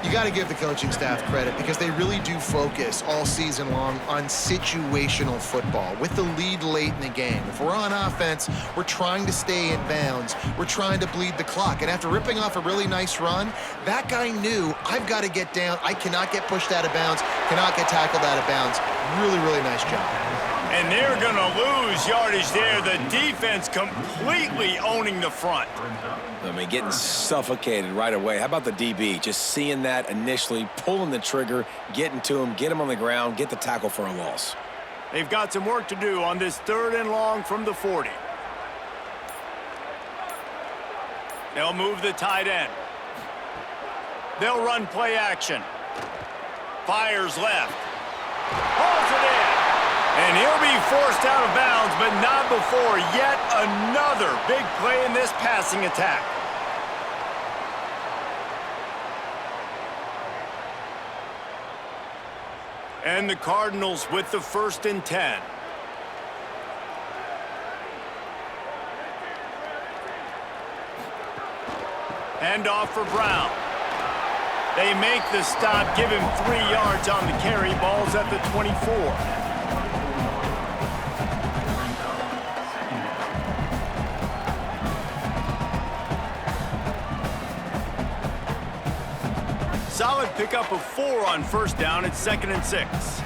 You got to give the coaching staff credit because they really do focus all season long on situational football with the lead late in the game. If we're on offense, we're trying to stay in bounds. We're trying to bleed the clock. And after ripping off a really nice run, that guy knew, I've got to get down. I cannot get pushed out of bounds, cannot get tackled out of bounds. Really, really nice job. And they're going to lose yardage there. The defense completely owning the front. I mean, getting suffocated right away. How about the DB? Just seeing that initially, pulling the trigger, getting to him, get him on the ground, get the tackle for a loss. They've got some work to do on this 3rd and long from the 40. They'll move the tight end. They'll run play action. Fires left. Hauls it in. And he'll be forced out of bounds, but not before yet another big play in this passing attack. And the Cardinals with the 1st and 10. Hand off for Brown. They make the stop, give him 3 yards on the carry. Ball's at the 24. Solid pickup of 4 on 1st down. It's 2nd and 6.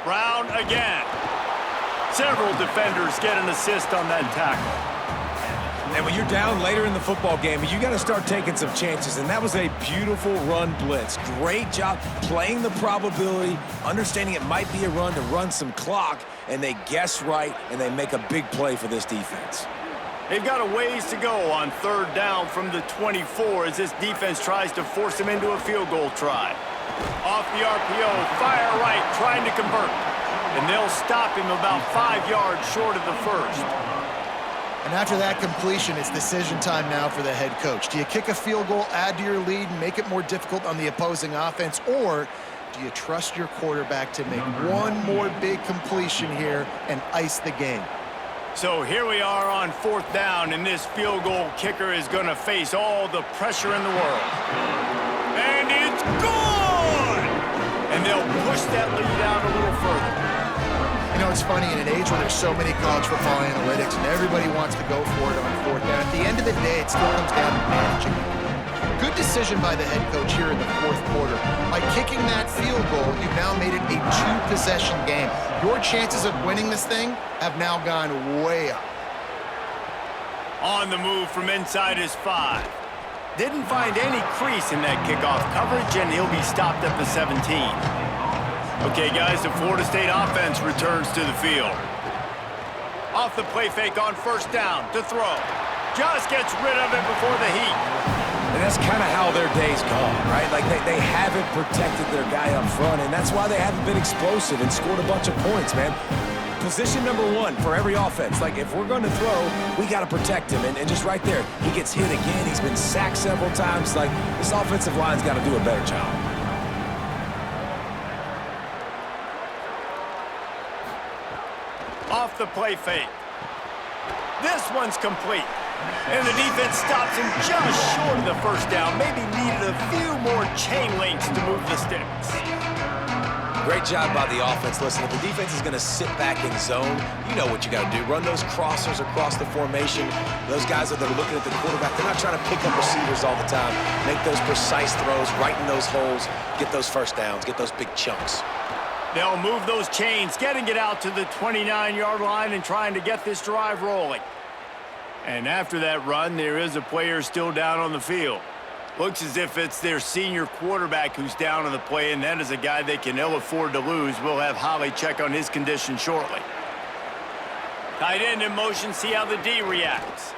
Brown again. Several defenders get an assist on that tackle. And when you're down later in the football game, you got to start taking some chances. And that was a beautiful run blitz. Great job playing the probability, understanding it might be a run to run some clock, and they guess right, and they make a big play for this defense. They've got a ways to go on 3rd down from the 24 as this defense tries to force him into a field goal try. Off the RPO, fire right, trying to convert. And they'll stop him about 5 yards short of the 1st. And after that completion, it's decision time now for the head coach. Do you kick a field goal, add to your lead, and make it more difficult on the opposing offense, or do you trust your quarterback to make one more big completion here and ice the game? So here we are on 4th down, and this field goal kicker is going to face all the pressure in the world. And it's good! And they'll push that lead out a little further. You know, it's funny, in an age where there's so many college football analytics and everybody wants to go for it on 4th down, at the end of the day, it still comes down to managing it. Good decision by the head coach here in the 4th quarter. By kicking that field goal, you've now made it a 2-possession game. Your chances of winning this thing have now gone way up. On the move from inside his 5. Didn't find any crease in that kickoff coverage, and he'll be stopped at the 17. Okay, guys, the Florida State offense returns to the field. Off the play fake on 1st down to throw. Just gets rid of it before the heat. And that's kind of how their day's gone, right? Like they haven't protected their guy up front, and that's why they haven't been explosive and scored a bunch of points, man. Position number 1 for every offense. Like, if we're going to throw, we got to protect him. And just right there, he gets hit again. He's been sacked several times. Like, this offensive line's got to do a better job. Off the play fake. This one's complete. And the defense stops him just short of the 1st down. Maybe needed a few more chain links to move the sticks. Great job by the offense. Listen, if the defense is going to sit back in zone, you know what you got to do. Run those crossers across the formation. Those guys that are looking at the quarterback, they're not trying to pick up receivers all the time. Make those precise throws, right in those holes, get those 1st downs, get those big chunks. They'll move those chains, getting it out to the 29-yard line and trying to get this drive rolling. And after that run, there is a player still down on the field. Looks as if it's their senior quarterback who's down on the play, and that is a guy they can ill afford to lose. We'll have Holly check on his condition shortly. Tight end in motion, see how the D reacts.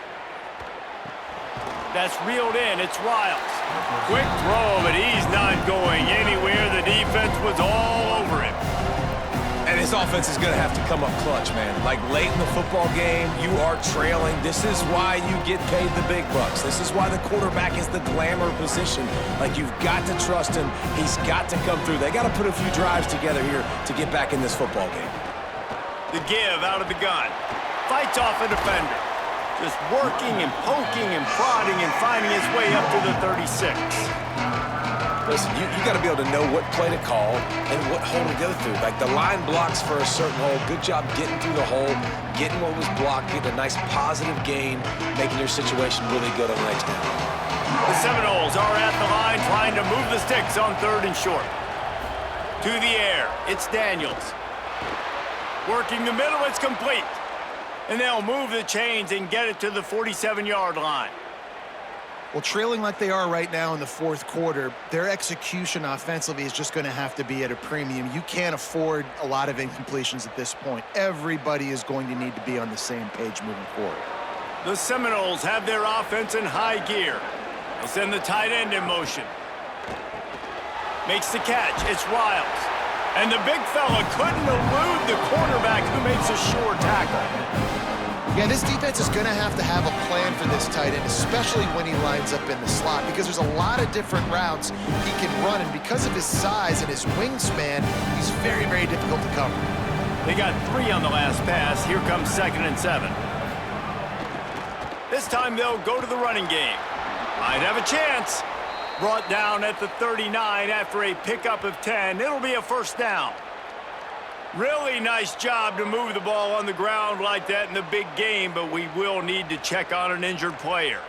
That's reeled in, it's Riles. Quick throw, but he's not going anywhere. The defense was all over him. And And his offense is going to have to come up clutch, man. Like late in the football game, you are trailing. This is why you get paid the big bucks. This is why the quarterback is the glamour position. Like, you've got to trust him. He's got to come through. They got to put a few drives together here to get back in this football game. The give out of the gun. Fights off a defender. Just working and poking and prodding and finding his way up to the 36. Listen, you got to be able to know what play to call and what hole to go through. Like, the line blocks for a certain hole. Good job getting through the hole, getting what was blocked, getting a nice positive gain, making your situation really good on the next down. The Seminoles are at the line trying to move the sticks on 3rd and short. To the air, it's Daniels. Working the middle, it's complete. And they'll move the chains and get it to the 47-yard line. Well, trailing like they are right now in the 4th quarter, their execution offensively is just going to have to be at a premium. You can't afford a lot of incompletions at this point. Everybody is going to need to be on the same page moving forward. The Seminoles have their offense in high gear. They send the tight end in motion. Makes the catch. It's Riles. And the big fella couldn't elude the cornerback who makes a sure tackle. Yeah, this defense is going to have a plan for this tight end, especially when he lines up in the slot, because there's a lot of different routes he can run, and because of his size and his wingspan, he's very, very difficult to cover. They got 3 on the last pass. Here comes 2nd and 7. This time they'll go to the running game. Might have a chance. Brought down at the 39 after a pickup of 10. It'll be a first down. Really nice job to move the ball on the ground like that in the big game, but we will need to check on an injured player.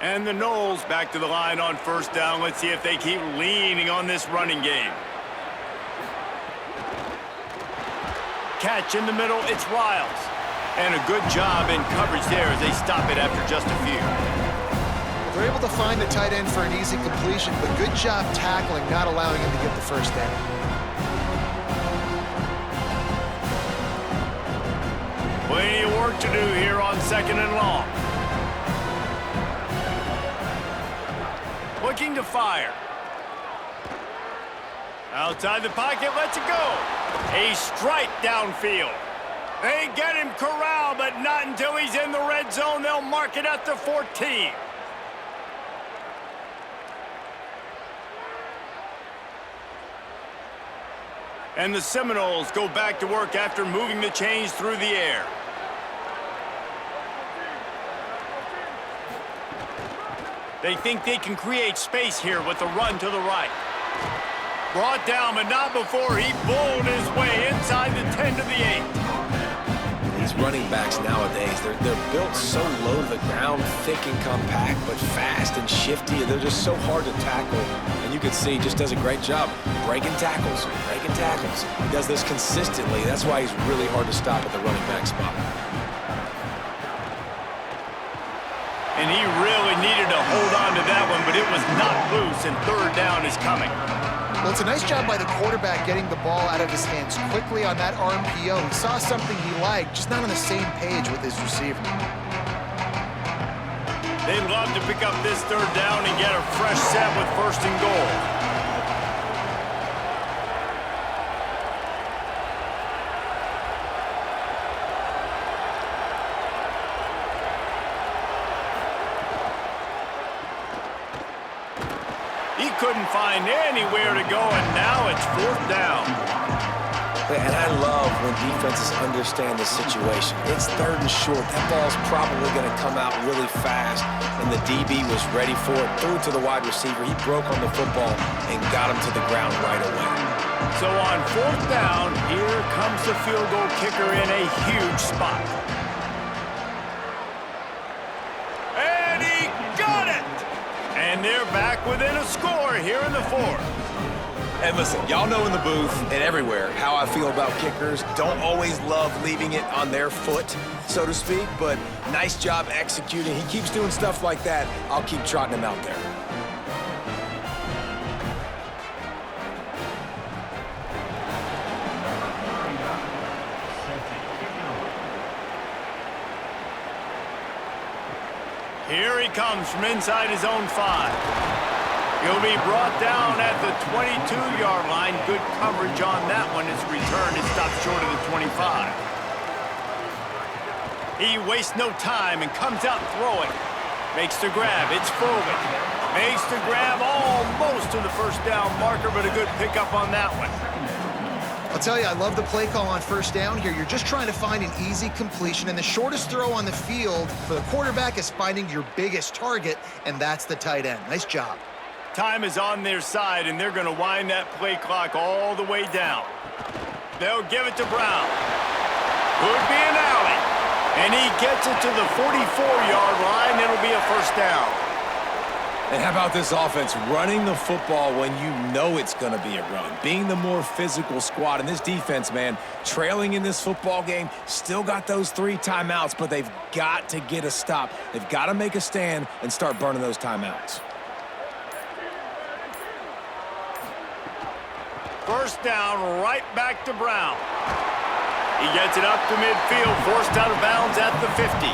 And the Noles back to the line on first down. Let's see if they keep leaning on this running game. Catch in the middle, it's Riles. And a good job in coverage there as they stop it after just a few. They're able to find the tight end for an easy completion, but good job tackling, not allowing him to get the first down. Plenty of work to do here on 2nd and long. Looking to fire. Outside the pocket, lets it go. A strike downfield. They get him corralled, but not until he's in the red zone. They'll mark it at the 14. And the Seminoles go back to work after moving the chains through the air. They think they can create space here with the run to the right. Brought down, but not before he bowled his way inside the 10 to the 8. These running backs nowadays, they're built so low to the ground, thick and compact, but fast and shifty. They're just so hard to tackle. And you can see he just does a great job breaking tackles, breaking tackles. He does this consistently. That's why he's really hard to stop at the running back spot. And he really needed to hold on to that one, but it was not loose, and 3rd down is coming. Well, it's a nice job by the quarterback getting the ball out of his hands quickly on that RPO. He saw something he liked, just not on the same page with his receiver. They'd love to pick up this 3rd down and get a fresh set with 1st and goal. He couldn't find anywhere to go, and now it's 4th down. And I love when defenses understand the situation. It's 3rd and short. That ball's probably going to come out really fast, and the DB was ready for it. Threw it to the wide receiver. He broke on the football and got him to the ground right away. So on 4th down, here comes the field goal kicker in a huge spot. And he got it! And they're back within a score here in the 4th. And listen, y'all know in the booth and everywhere how I feel about kickers. Don't always love leaving it on their foot, so to speak, but nice job executing. He keeps doing stuff like that. I'll keep trotting him out there. Here he comes from inside his own 5. He'll be brought down at the 22-yard line. Good coverage on that one. His return is stopped short of the 25. He wastes no time and comes out throwing. Makes the grab. It's forward. Makes the grab almost to the first down marker, but a good pickup on that one. I'll tell you, I love the play call on first down here. You're just trying to find an easy completion, and the shortest throw on the field for the quarterback is finding your biggest target, and that's the tight end. Nice job. Time is on their side, and they're going to wind that play clock all the way down. They'll give it to Brown. Could be an alley. And he gets it to the 44-yard line. It'll be a first down. And how about this offense running the football when you know it's going to be a run? Being the more physical squad. And this defense, man, trailing in this football game, still got those 3 timeouts, but they've got to get a stop. They've got to make a stand and start burning those timeouts. First down, right back to Brown. He gets it up to midfield, forced out of bounds at the 50.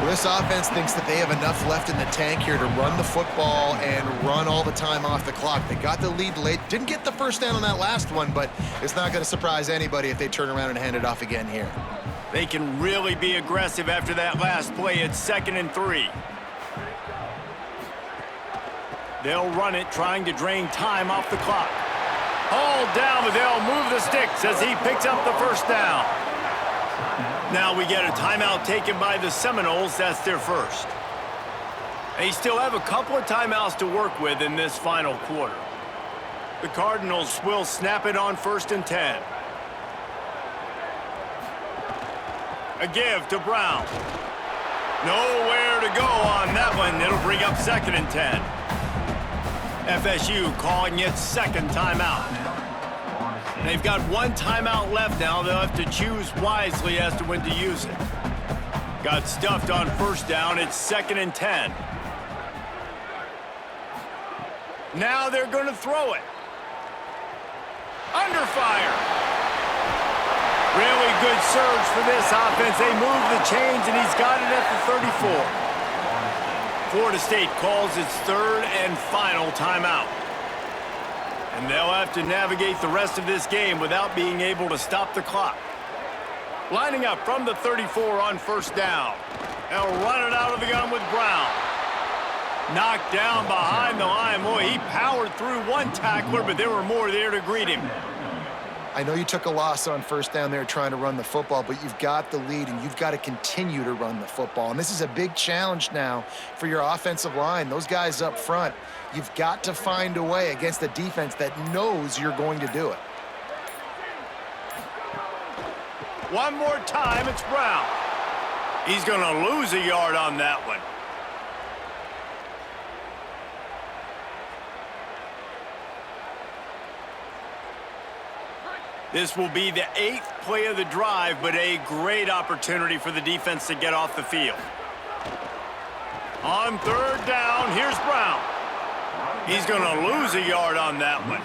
Well, this offense thinks that they have enough left in the tank here to run the football and run all the time off the clock. They got the lead late. Didn't get the first down on that last one, but it's not going to surprise anybody if they turn around and hand it off again here. They can really be aggressive after that last play. It's 2nd and 3. They'll run it, trying to drain time off the clock. Hauled down, but they'll move the sticks as he picks up the first down. Now we get a timeout taken by the Seminoles. That's their first. They still have a couple of timeouts to work with in this final quarter. The Cardinals will snap it on 1st and 10. A give to Brown. Nowhere to go on that one. It'll bring up 2nd and 10. FSU calling its 2nd timeout. They've got 1 timeout left now. They'll have to choose wisely as to when to use it. Got stuffed on first down. It's 2nd and 10. Now they're going to throw it. Under fire. Really good surge for this offense. They move the chains, and he's got it at the 34. Florida State calls its 3rd and final timeout. And they'll have to navigate the rest of this game without being able to stop the clock. Lining up from the 34 on first down. They'll run it out of the gun with Brown. Knocked down behind the line. Boy, he powered through 1 tackler, but there were more there to greet him. I know you took a loss on first down there trying to run the football, but you've got the lead, and you've got to continue to run the football. And this is a big challenge now for your offensive line. Those guys up front, you've got to find a way against a defense that knows you're going to do it. One more time, it's Brown. He's going to lose a yard on that one. This will be the 8th play of the drive, but a great opportunity for the defense to get off the field. On 3rd down, here's Brown. He's going to lose a yard on that one.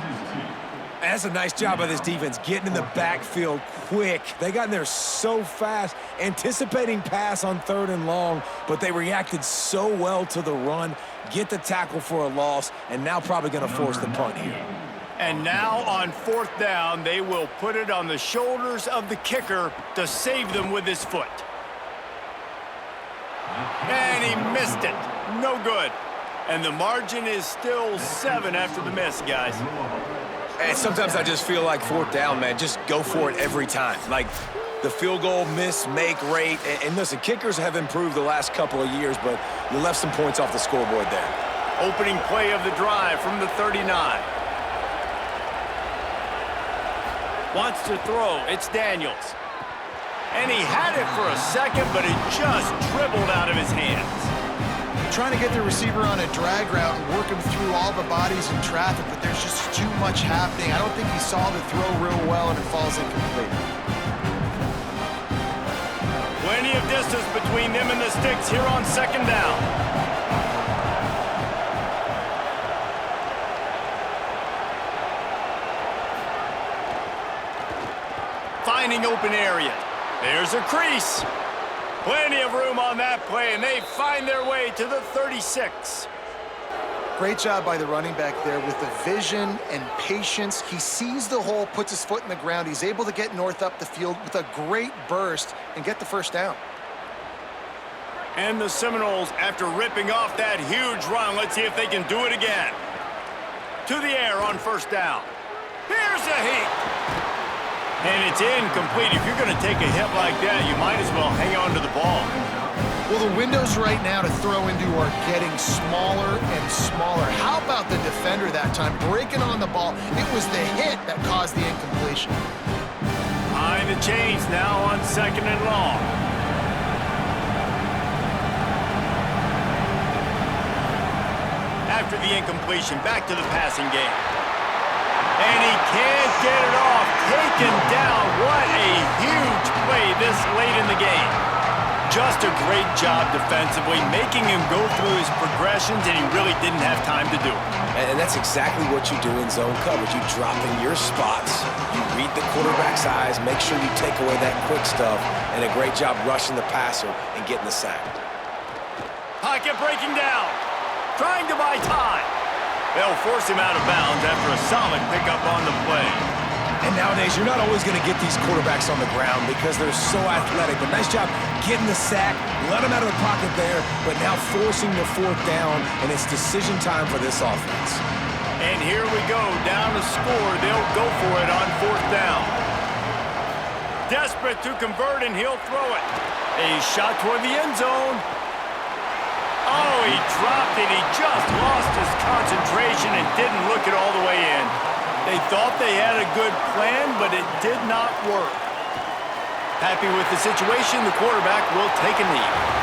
That's a nice job by this defense, getting in the backfield quick. They got in there so fast, anticipating pass on 3rd and long, but they reacted so well to the run, get the tackle for a loss, and now probably going to force the punt here. And now on 4th down, they will put it on the shoulders of the kicker to save them with his foot. And he missed it. No good. And the margin is still 7 after the miss, guys. And sometimes I just feel like 4th down, man, just go for it every time. Like the field goal miss-make rate. And listen, kickers have improved the last couple of years, but you left some points off the scoreboard there. Opening play of the drive from the 39. Wants to throw. It's Daniels. And he had it for a second, but it just dribbled out of his hands. Trying to get the receiver on a drag route and work him through all the bodies in traffic, but there's just too much happening. I don't think he saw the throw real well, and it falls incomplete. Plenty of distance between them and the sticks here on 2nd down. Finding open area. There's a crease. Plenty of room on that play, and they find their way to the 36. Great job by the running back there with the vision and patience. He sees the hole, puts his foot in the ground. He's able to get north up the field with a great burst and get the first down. And the Seminoles, after ripping off that huge run, let's see if they can do it again. To the air on first down. Here's a heat. And it's incomplete. If you're going to take a hit like that, you might as well hang on to the ball. Well, the windows right now to throw into are getting smaller and smaller. How about the defender that time breaking on the ball? It was the hit that caused the incompletion. Behind the chains now on 2nd and long. After the incompletion, back to the passing game. And he can't get it off. Taken down. What a huge play this late in the game. Just a great job defensively, making him go through his progressions, and he really didn't have time to do it. And that's exactly what you do in zone coverage. You drop in your spots. You read the quarterback's eyes, make sure you take away that quick stuff, and a great job rushing the passer and getting the sack. Pocket breaking down. Trying to buy time. They'll force him out of bounds after a solid pickup on the play. And nowadays, you're not always going to get these quarterbacks on the ground because they're so athletic. But nice job getting the sack, let him out of the pocket there, but now forcing the 4th down, and it's decision time for this offense. And here we go, down to score. They'll go for it on 4th down. Desperate to convert, and he'll throw it. A shot toward the end zone. Oh, he dropped it. He just lost his concentration and didn't look it all the way in. They thought they had a good plan, but it did not work. Happy with the situation, the quarterback will take a knee.